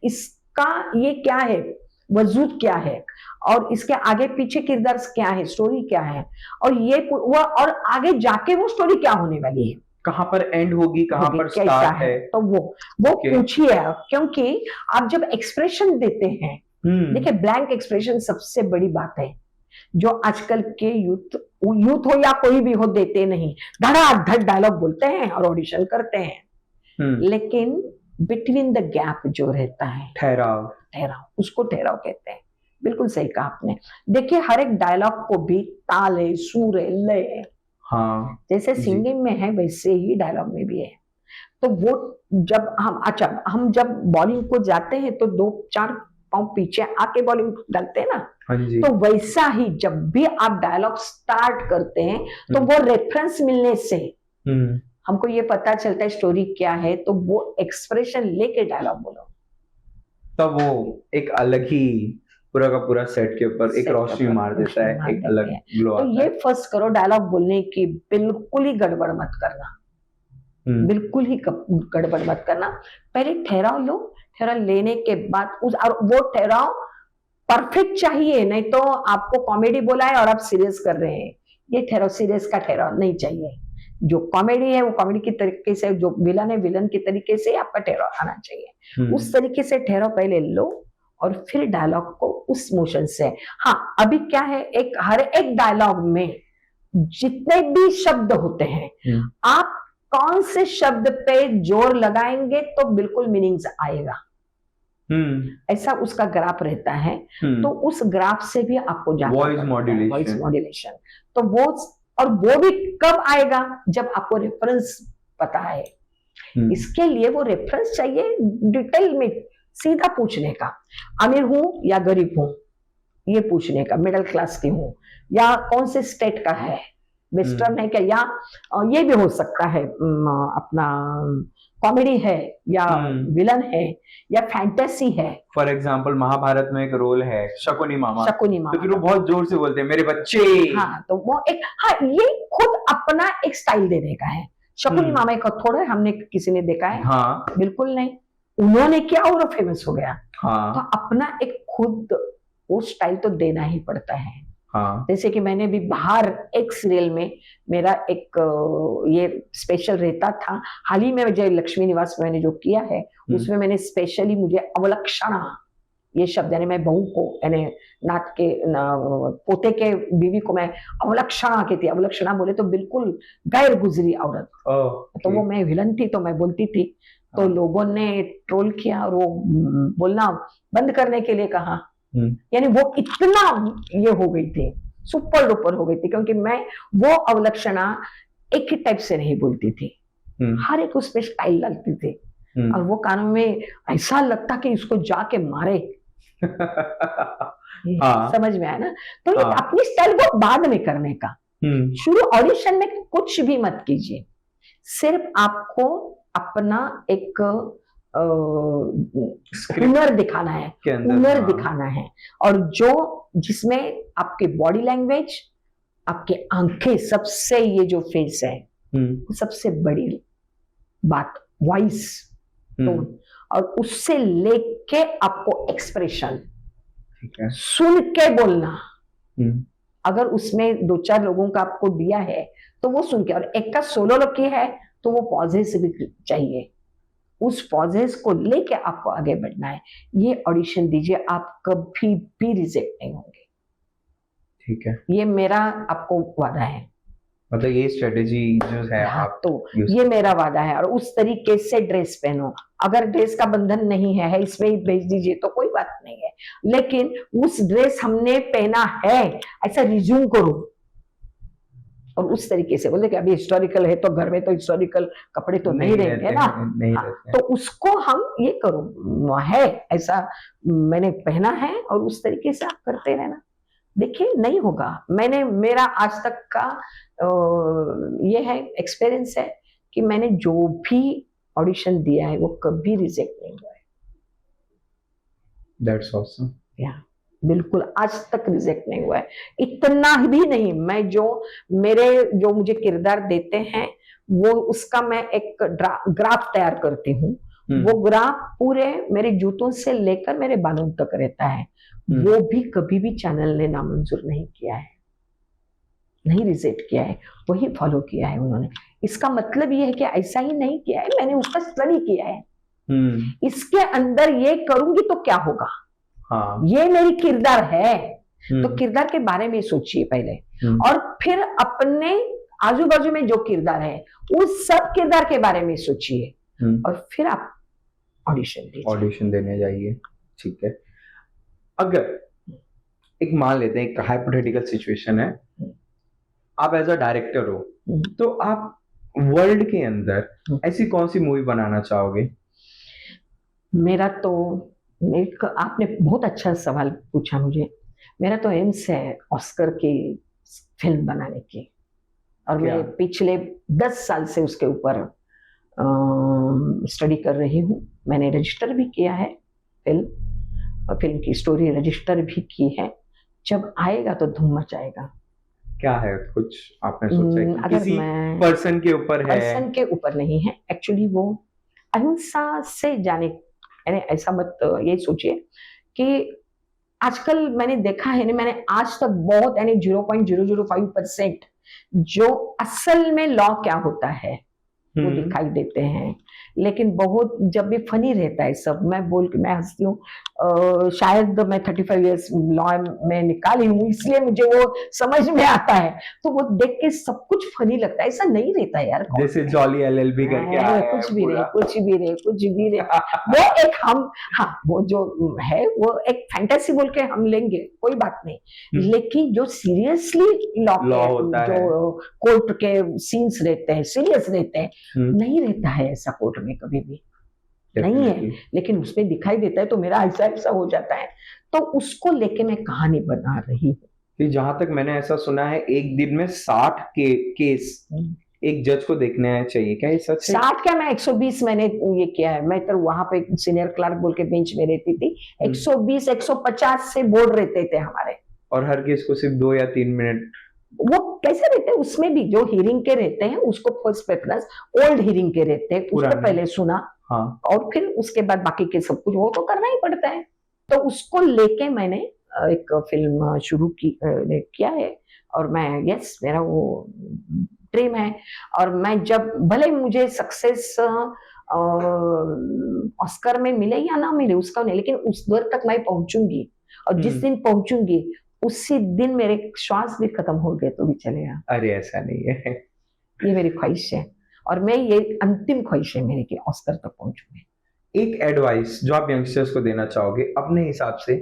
A: इसका ये क्या है, वजूद क्या है, और इसके आगे पीछे किरदार क्या है, स्टोरी क्या है, और ये वो, और आगे जाके वो स्टोरी क्या होने वाली है,
B: कहाँ पर एंड होगी, कहाँ पर
A: कैसा
B: स्टार्ट है।
A: तो वो पूछिए आप, क्योंकि आप जब एक्सप्रेशन देते हैं, देखिए ब्लैंक एक्सप्रेशन सबसे बड़ी बात है जो आजकल के यूथ हो या कोई भी हो देते नहीं। धड़ाधड़ डायलॉग बोलते हैं और ऑडिशन करते हैं, लेकिन बिटवीन द गैप जो रहता है, ठहराव, उसको ठहराव कहते हैं। बिल्कुल सही कहा आपने। देखिए, हर एक डायलॉग को भी ताल है, सूर है, लय है।
B: हाँ,
A: जैसे सिंगिंग में है वैसे ही डायलॉग में भी है। तो वो जब हम जब बॉलिंग को जाते हैं तो 2-4 पाँव पीछे आके बॉलिंग डालते हैं ना,
B: हाँ जी।
A: तो वैसा ही जब भी आप डायलॉग स्टार्ट करते हैं तो वो रेफरेंस मिलने से हमको ये पता चलता है स्टोरी क्या है, तो वो एक्सप्रेशन लेके डायलॉग बोलो,
B: तब वो एक अलग ही पूरा का पूरा सेट के ऊपर एक
A: Set
B: रोशनी
A: के ऊपर
B: मार देता है,
A: रोशनी
B: एक
A: मार
B: अलग
A: देते हैं।
B: ग्लो
A: तो
B: आता
A: ये
B: है।
A: फर्स्ट करो डायलॉग बोलने की बिल्कुल ही गड़बड़ मत करना, बिल्कुल ही गड़बड़ मत करना। पहले ठहराव लो, ठहराव लेने के बाद उस और वो ठहराव परफेक्ट चाहिए, नहीं तो आपको कॉमेडी बोला है और आप सीरियस कर रहे हैं, ये ठहराव सीरियस का ठहराव नहीं चाहिए। जो कॉमेडी है वो कॉमेडी की तरीके से, जो विलन है विलन के तरीके से आपका ठहराव आना चाहिए। उस तरीके से ठहराव पहले लो और फिर डायलॉग को उस मोशन से। हाँ, अभी क्या है, एक हर एक डायलॉग में जितने भी शब्द होते हैं, आप कौन से शब्द पे जोर लगाएंगे तो बिल्कुल मीनिंग्स आएगा, ऐसा उसका ग्राफ रहता है। तो उस ग्राफ से भी आपको जाना
B: वॉइस
A: मॉड्यूलेशन, तो वो, और वो भी कब आएगा जब आपको रेफरेंस पता है। इसके लिए वो रेफरेंस चाहिए डिटेल में, सीधा पूछने का, अमीर हूं या गरीब हूं ये पूछने का, मिडिल क्लास की हूं या कौन से स्टेट का है, वेस्टर्न है क्या, या ये भी हो सकता है अपना कॉमेडी है या विलन है या फैंटेसी है।
B: फॉर एग्जाम्पल महाभारत में एक रोल है शकुनी मामा,
A: शकुनी मामा,
B: तो फिर वो बहुत जोर से बोलते हैं मेरे बच्चे।
A: हाँ, तो वो एक, हाँ, ये खुद अपना एक स्टाइल देने का है। शकुनी मामा का थोड़ा हमने किसी ने देखा है?
B: हाँ,
A: बिल्कुल नहीं, उन्होंने क्या और फेमस हो गया।
B: हाँ,
A: तो अपना एक खुद वो स्टाइल तो देना ही पड़ता है।
B: हाँ,
A: जैसे कि मैंने भी बाहर एक सीरियल में मेरा एक ये स्पेशल रहता था, हाल ही में जय लक्ष्मी निवास में मैंने जो किया है उसमें मैंने स्पेशली मुझे अवलक्षणा ये शब्द, यानी मैं बहू को, यानी नात के पोते के बीवी को मैं अवलक्षणा कहती, अवलक्षणा बोले तो बिल्कुल गैर गुजरी औरत। तो वो मैं विलन थी तो मैं बोलती थी, तो लोगों ने ट्रोल किया और वो बोलना बंद करने के लिए कहा। यानी वो इतना ये हो गई थी, सुपर डुपर हो गई थी, क्योंकि मैं वो अवलक्षणा एक ही टाइप से नहीं बोलती थी, हर एक उसमें स्टाइल डालती थी, और वो कानों में ऐसा लगता कि इसको जाके मारे। हाँ, समझ में आया ना? तो हाँ, अपनी स्टाइल को बाद में करने का, शुरू ऑडिशन में कुछ भी मत कीजिए, सिर्फ आपको अपना एक हुनर दिखाना है, हुनर दिखाना है, और जो जिसमें आपके बॉडी लैंग्वेज, आपके आंखें, सबसे ये जो फेस है सबसे बड़ी बात, वॉइस टोन, और उससे लेके आपको एक्सप्रेशन, सुन के बोलना। अगर उसमें 2-4 लोगों का आपको दिया है तो वो सुन के, और एक का सोलो लकी है तो वो पॉजेस भी चाहिए, उस पॉजेस को लेके आपको आगे बढ़ना है। ये ऑडिशन दीजिए, आप कभी भी रिजेक्ट नहीं होंगे। ठीक है, ये मेरा आपको वादा है,
B: मतलब ये स्ट्रेटेजी जो है आप
A: तो ये मेरा वादा है। और उस तरीके से ड्रेस पहनो, अगर ड्रेस का बंधन नहीं है इसमें ही भेज दीजिए तो कोई बात नहीं है, लेकिन उस ड्रेस हमने पहना है ऐसा रिज्यूम करो, और उस तरीके से बोलते कि अभी हिस्टोरिकल है तो घर में तो हिस्टोरिकल कपड़े तो नहीं रहेंगे ना, तो उसको हम ये करो है ऐसा मैंने पहना है, और उस तरीके से आप करते रहना, देखिए नहीं होगा। मैंने, मेरा आज तक का ये है एक्सपीरियंस है कि मैंने जो भी ऑडिशन दिया है वो कभी रिजेक्ट नहीं हुआ है।
B: That's awesome.
A: बिल्कुल आज तक रिजेक्ट नहीं हुआ है। इतना भी नहीं, मैं जो मुझे किरदार देते हैं वो उसका मैं एक ग्राफ तैयार करती हूँ, वो ग्राफ पूरे मेरे जूतों से लेकर मेरे बालों तक रहता है, वो भी कभी भी चैनल ने नामंजूर नहीं किया है, नहीं रिजेक्ट किया है, वही फॉलो किया है उन्होंने। इसका मतलब ये है कि ऐसा ही नहीं किया है, मैंने उसका स्टडी किया है, इसके अंदर ये करूंगी तो क्या होगा। हाँ, ये मेरी किरदार है, तो किरदार के बारे में सोचिए पहले, और फिर अपने आजू बाजू में जो किरदार है उस सब किरदार के बारे में सोचिए, और फिर आप ऑडिशन देने जाइए। ठीक है,
B: अगर एक मान लेते हैं एक हाइपोथेटिकल सिचुएशन है, आप एज अ डायरेक्टर हो, तो आप वर्ल्ड के अंदर ऐसी कौन सी मूवी बनाना चाहोगे?
A: मेरा तो आपने बहुत अच्छा सवाल पूछा मुझे। मेरा तो एम्स है ऑस्कर की फिल्म बनाने की, और मैं पिछले 10 साल से उसके ऊपर स्टडी कर रही हूँ। मैंने रजिस्टर भी किया है फिल्म, फिल्म की स्टोरी रजिस्टर भी की है। जब आएगा तो धूम मचाएगा।
B: क्या है, कुछ आपने सोचा है कि
A: अगर
B: किसी
A: मैं
B: पर्सन के ऊपर है?
A: पर्सन के ऊपर नहीं है एक्चुअली, वो अहिंसा से जाने, यानी ऐसा मत ये सोचिए कि आजकल मैंने देखा है, मैंने आज तक बहुत यानी 0.005% जो असल में लॉ क्या होता है वो दिखाई देते हैं, लेकिन बहुत जब भी फनी रहता है सब। मैं हंसती हूँ, शायद मैं 35 इयर्स लॉ में निकाली हूँ इसलिए मुझे वो समझ में आता है, तो वो देख के सब कुछ फनी लगता है। ऐसा नहीं रहता यार,
B: जैसे जॉली एलएलबी करके आया है
A: कुछ भी
B: पूरा।
A: रहे, कुछ भी रहे, कुछ भी रहे, वो एक हम, हाँ वो जो है वो एक फैंटेसी बोल के हम लेंगे, कोई बात नहीं, लेकिन जो सीरियसली लॉ
B: होता है,
A: जो कोर्ट के सीन्स रहते हैं, सीरियस रहते हैं, नहीं रहता है ऐसा कोर्ट में कभी भी नहीं है, लेकिन उसमें दिखाई देता है तो मेरा ऐसा ऐसा हो जाता है। तो उसको लेके मैं कहानी बना रही हूँ।
B: जहां तक मैंने ऐसा सुना है, एक दिन में 60 केस एक जज को देखने चाहिए, क्या ये सच है?
A: 60 क्या, मैं 120 मैंने ये किया है। मैं तो वहां पे सीनियर क्लर्क बोल के बेंच में रहती थी, 120 150 से बोर्ड रहते थे हमारे,
B: और हर केस को सिर्फ 2 या 3 मिनट।
A: वो कैसे रहते हैं, उसमें भी जो हियरिंग के रहते हैं उसको फर्स्ट प्रेफरेंस, ओल्ड हियरिंग के रहते हैं उसको पहले सुना,
B: हाँ,
A: और फिर उसके बाद बाकी के सब कुछ वो तो करना ही पड़ता है। तो उसको लेके मैंने एक फिल्म शुरू किया है, और मैं यस मेरा वो ड्रीम है, और मैं जब भले मुझे सक्सेस ऑस्कर में मिले या ना मिले उसका नहीं, लेकिन उस दर तक मैं पहुंचूंगी, और जिस दिन पहुंचूंगी उसी दिन मेरे श्वास भी खत्म हो गए तो भी चलेगा।
B: अरे ऐसा नहीं है,
A: ये मेरी ख्वाहिश है, और मैं ये अंतिम ख्वाहिश है मेरी कि ऑस्कर तक पहुंचूंगी।
B: एक एडवाइस जो आप यंगस्टर्स को देना चाहोगे अपने हिसाब से,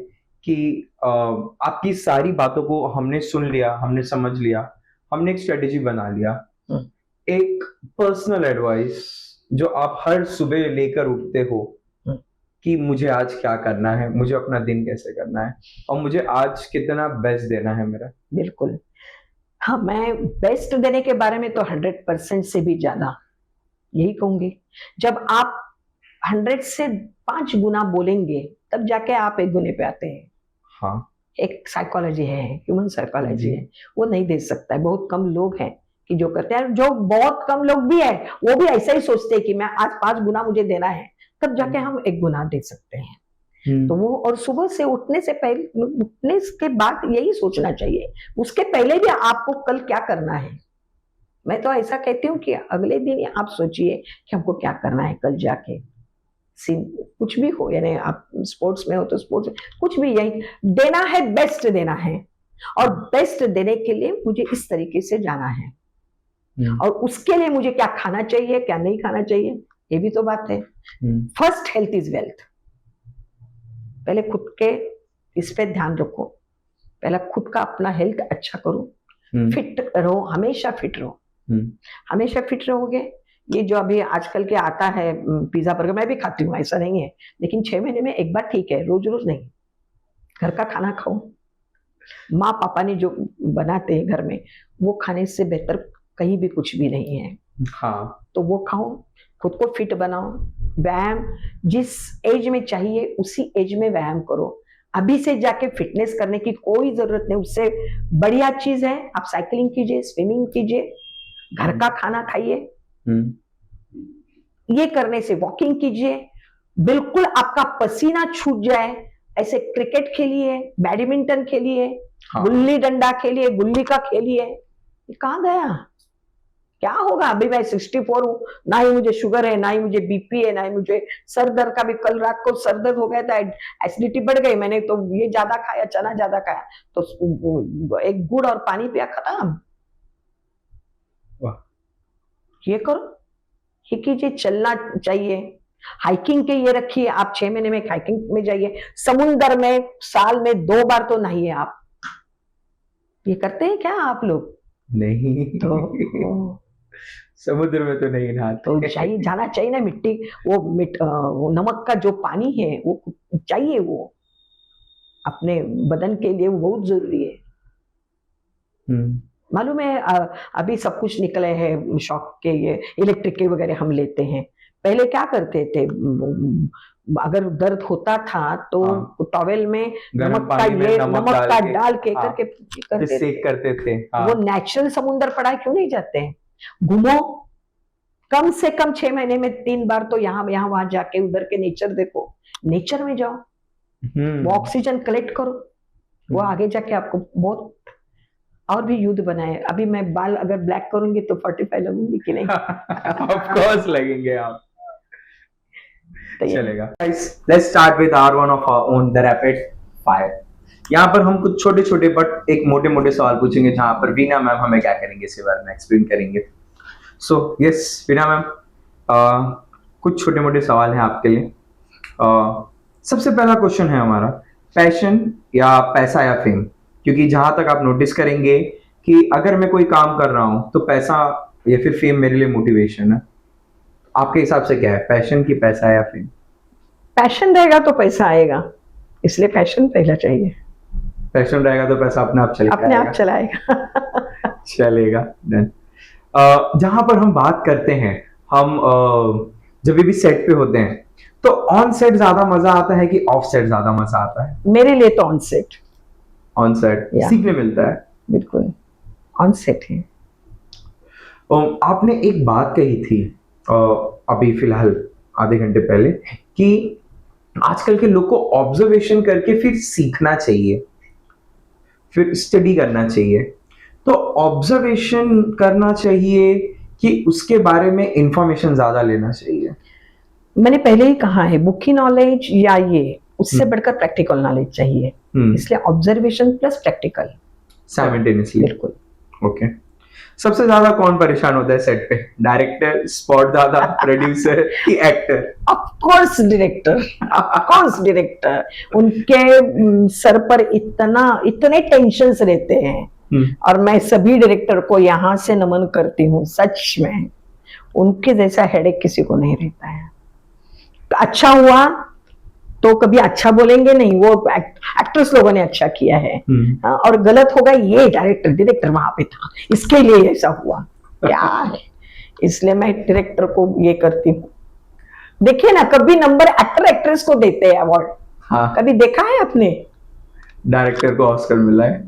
B: कि आपकी सारी बातों को हमने सुन लिया, हमने समझ लिया, हमने एक स्ट्रेटेजी बना लिया, एक पर्सनल एडवाइस जो आप हर सुबह लेकर उठते हो कि मुझे आज क्या करना है, मुझे अपना दिन कैसे करना है, और मुझे आज कितना बेस्ट देना है मेरा।
A: बिल्कुल, हाँ मैं बेस्ट देने के बारे में तो 100% से भी ज्यादा यही कहूंगी। जब आप 100 से 5 गुना बोलेंगे तब जाके आप 1 गुने पे आते हैं।
B: हाँ,
A: एक साइकोलॉजी है, ह्यूमन साइकोलॉजी है, वो नहीं दे सकता है। बहुत कम लोग हैं कि जो करते हैं, जो बहुत कम लोग भी है वो भी ऐसा ही सोचते हैं कि मैं आज 5 गुना मुझे देना है, तब जाके हम 1 गुना दे सकते हैं। तो वो, और सुबह से उठने से पहले, उठने के बाद यही सोचना चाहिए, उसके पहले भी आपको कल क्या करना है। मैं तो ऐसा कहती हूँ कि अगले दिन आप सोचिए कि हमको क्या करना है कल जाके, कुछ भी हो, यानी आप स्पोर्ट्स में हो तो स्पोर्ट्स, कुछ भी, यही देना है, बेस्ट देना है, और बेस्ट देने के लिए मुझे इस तरीके से जाना है, और उसके लिए मुझे क्या खाना चाहिए क्या नहीं खाना चाहिए ये भी तो बात है। फर्स्ट हेल्थ इज वेल्थ, पहले खुद के इस पे ध्यान रखो, पहले खुद का अपना हेल्थ अच्छा करो, फिट रहो, हमेशा फिट रहो, हमेशा फिट रहोगे। ये जो अभी आजकल के आता है पिज्जा बर्गर, मैं भी खाती हूँ, ऐसा नहीं है, लेकिन 6 महीने में एक बार ठीक है, रोज रोज नहीं। घर का खाना खाओ, माँ पापा ने जो बनाते हैं घर में वो खाने से बेहतर कहीं भी कुछ भी नहीं है।
B: हाँ,
A: तो वो खाओ, खुद को फिट बनाओ, व्यायाम जिस एज में चाहिए उसी एज में व्यायाम करो। अभी से जाके फिटनेस करने की कोई जरूरत नहीं, उससे बढ़िया चीज है आप साइकिलिंग कीजिए, स्विमिंग कीजिए, घर का खाना खाइए, ये करने से वॉकिंग कीजिए, बिल्कुल आपका पसीना छूट जाए, ऐसे क्रिकेट खेलिए, बैडमिंटन खेलिए, गुल्ली डंडा खेलिए, गुल्ली का खेलिए। कहाँ गया, क्या होगा? अभी मैं 64 हूँ, ना ही मुझे शुगर है, ना ही मुझे बीपी है, ना ही मुझे सर दर्द का भी, कल रात को सर दर्द हो गया था, एसिडिटी बढ़ गई, मैंने तो ये ज्यादा खाया, चना ज्यादा खाया, तो एक गुड़ और पानी पिया, खत्म। ये करो, ये कीजिए, चलना चाहिए, हाइकिंग के ये रखिए, आप 6 महीने में हाइकिंग में जाइए, समुद्र में साल में 2 बार तो नहाइए आप। ये करते हैं क्या आप लोग?
B: नहीं,
A: तो
B: समुद्र में तो नहीं नहाते।
A: तो चाहिए, जाना चाहिए ना, मिट्टी वो नमक का जो पानी है वो चाहिए, वो अपने बदन के लिए वो बहुत जरूरी है। मालूम है अभी सब कुछ निकले हैं शॉक के, ये इलेक्ट्रिक के वगैरह हम लेते हैं, पहले क्या करते थे, अगर दर्द होता था तो
B: हाँ।
A: टॉवेल में
B: गर्म
A: नमक का
B: पानी में
A: ये
B: नमक
A: नमक का
B: डाल के,
A: डाल के
B: हाँ,
A: करके
B: फिर
A: करते थे।
B: सेक करते थे। हाँ।
A: वो नेचुरल समुंदर पड़ा है, क्यों नहीं जाते हैं? घूमो कम से कम 6 महीने में 3 बार तो यहाँ यहाँ वहां जाके उधर के नेचर देखो, नेचर में जाओ, वो ऑक्सीजन कलेक्ट करो, वो आगे जाके आपको बहुत और भी युद्ध बनाए। अभी मैं बाल अगर ब्लैक करूंगी तो 45 लगूंगी कि नहीं?
B: ऑफ कोर्स लगेंगे आप।
A: तो ये
B: चलेगा। Guys, let's start with our one of our own, the rapid fire. यहाँ पर हम कुछ छोटे छोटे बट एक मोटे मोटे सवाल पूछेंगे, जहां पर वीना मैम हमें क्या करेंगे इसके बारे में एक्सप्लेन करेंगे। सो यस वीना मैम, कुछ छोटे मोटे सवाल हैं आपके लिए। सबसे पहला क्वेश्चन है हमारा, पैशन या पैसा या फेम? क्योंकि जहां तक आप नोटिस करेंगे कि अगर मैं कोई काम कर रहा हूं तो पैसा या फिर फेम मेरे लिए मोटिवेशन है। आपके हिसाब से क्या है, पैशन की पैसा या फेम?
A: पैशन रहेगा तो पैसा आएगा, इसलिए पैशन पहला चाहिए।
B: पैशन रहेगा तो पैसा अपने आप चलेगा,
A: अपने आप चलाएगा।
B: चलेगा। डन। जहां पर हम बात करते हैं, हम जब भी सेट पे होते हैं तो ऑन सेट ज्यादा मजा आता है कि ऑफ सेट ज्यादा मजा आता है?
A: मेरे लिए तो on set.
B: On set
A: Yeah.
B: सीखने मिलता है।
A: बिल्कुल ऑन सेट है।
B: आपने एक बात कही थी अभी फिलहाल आधे घंटे पहले कि आजकल के लोग को ऑब्जर्वेशन करके फिर सीखना चाहिए, फिर स्टडी करना चाहिए। तो ऑब्जर्वेशन करना चाहिए कि उसके बारे में इंफॉर्मेशन ज्यादा लेना चाहिए?
A: मैंने पहले ही कहा है, बुक की नॉलेज या ये, उससे बढ़कर प्रैक्टिकल नॉलेज चाहिए, इसलिए ऑब्जर्वेशन प्लस प्रैक्टिकल
B: साइमल्टेनियसली।
A: बिल्कुल।
B: ओके। सबसे ज्यादा कौन परेशान होता है सेट पे, डायरेक्टर, स्पॉट दादा, प्रोड्यूसर कि actor?
A: Of course director, of course director. उनके सर पर इतने टेंशन्स रहते हैं, और मैं सभी डायरेक्टर को यहाँ से नमन करती हूँ, सच में उनके जैसा हेडेक किसी को नहीं रहता है। तो अच्छा हुआ तो कभी अच्छा बोलेंगे नहीं, वो एक्ट्रेस लोगों ने अच्छा किया है, और गलत होगा ये डायरेक्टर वहां पे था, इसके लिए ऐसा हुआ यार। इसलिए मैं डायरेक्टर को ये करती हूँ। देखिए ना, कभी नंबर एक्टर एक्ट्रेस को देते हैं अवार्ड।
B: हाँ।
A: कभी देखा है आपने?
B: डायरेक्टर को ऑस्कर मिला है?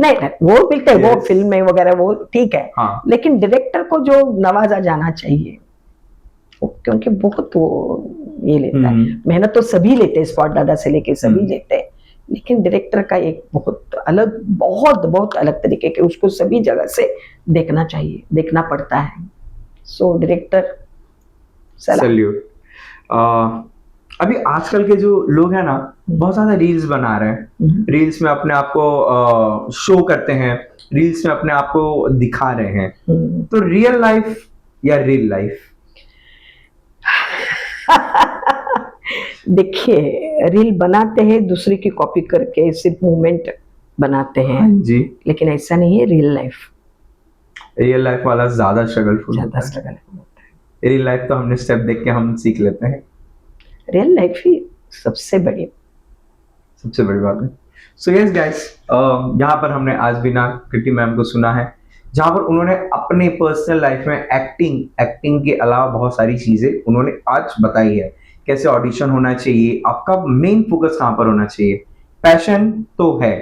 A: नहीं, वो मिलते हैं, वो फिल्म में वगैरह वो ठीक है।
B: हाँ।
A: लेकिन डायरेक्टर को जो नवाजा जाना चाहिए, क्योंकि बहुत वो ये लेता है, मेहनत तो सभी लेते हैं, स्पॉट दादा से लेके सभी लेते हैं, लेकिन डायरेक्टर का एक बहुत अलग, बहुत अलग तरीके के, उसको सभी जगह से देखना चाहिए, देखना पड़ता है। So director
B: salute. अभी आजकल के जो लोग हैं ना, बहुत ज्यादा रील्स बना रहे हैं, रील्स में अपने आप को शो करते हैं, रील्स में अपने आप को दिखा रहे हैं। तो रियल लाइफ या रील लाइफ?
A: देखिए, रील बनाते हैं दूसरे की कॉपी करके, सिर्फ मूवमेंट बनाते हैं।
B: हाँ जी।
A: लेकिन ऐसा नहीं है रियल लाइफ।
B: रियल लाइफ वाला ज्यादा स्ट्रगलफुल
A: ज्यादा
B: होता
A: स्ट्रगल
B: है। रियल लाइफ तो हमने स्टेप देख के हम सीख लेते हैं,
A: रियल लाइफ ही सबसे बड़ी
B: बात है। सो यस गाइस, यहाँ पर हमने आज बिना कृति मैम को सुना है, जहाँ पर उन्होंने अपने पर्सनल लाइफ में एक्टिंग के अलावा बहुत सारी चीजें उन्होंने आज बताई है। कैसे ऑडिशन होना चाहिए, आपका मेन फोकस कहाँ पर होना चाहिए। पैशन तो है,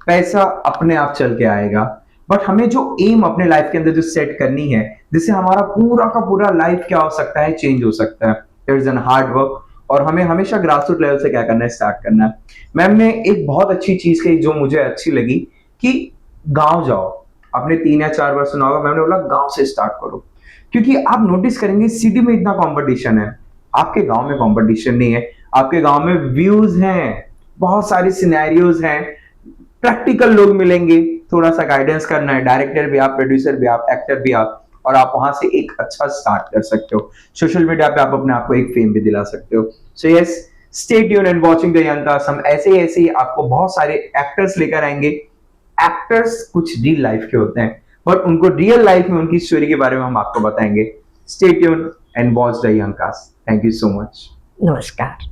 B: पैसा अपने आप चल के आएगा, बट हमें जो एम अपने लाइफ के अंदर जो सेट करनी है, जिससे हमारा पूरा का पूरा लाइफ क्या हो सकता है, चेंज हो सकता है। There is an hard work, और हमें हमेशा ग्रासरूट लेवल से क्या करना है, स्टार्ट करना है। मैम ने एक बहुत अच्छी चीज कही जो मुझे अच्छी लगी कि गांव जाओ। आपने 3 या 4 बार सुना होगा, मैम ने बोला गांव से स्टार्ट करो, क्योंकि आप नोटिस करेंगे सिटी में इतना कंपटीशन है, आपके गांव में कंपटीशन नहीं है। आपके गांव में व्यूज हैं, बहुत सारे सिनेरियोज हैं, प्रैक्टिकल लोग मिलेंगे, थोड़ा सा गाइडेंस करना है, डायरेक्टर भी आप, प्रोड्यूसर भी आप, एक्टर भी आप, और आप वहां से एक अच्छा स्टार्ट कर सकते हो। सोशल मीडिया पे आप अपने आप को एक फेम भी दिला सकते हो। So yes, stay tune and watching the young cast. हम ऐसे ही आपको बहुत सारे एक्टर्स लेकर आएंगे। एक्टर्स कुछ रियल लाइफ के होते हैं, बट उनको रियल लाइफ में उनकी स्टोरी के बारे में हम आपको बताएंगे। Stay tune and watch the young cast. Thank you so much.
A: नमस्कार।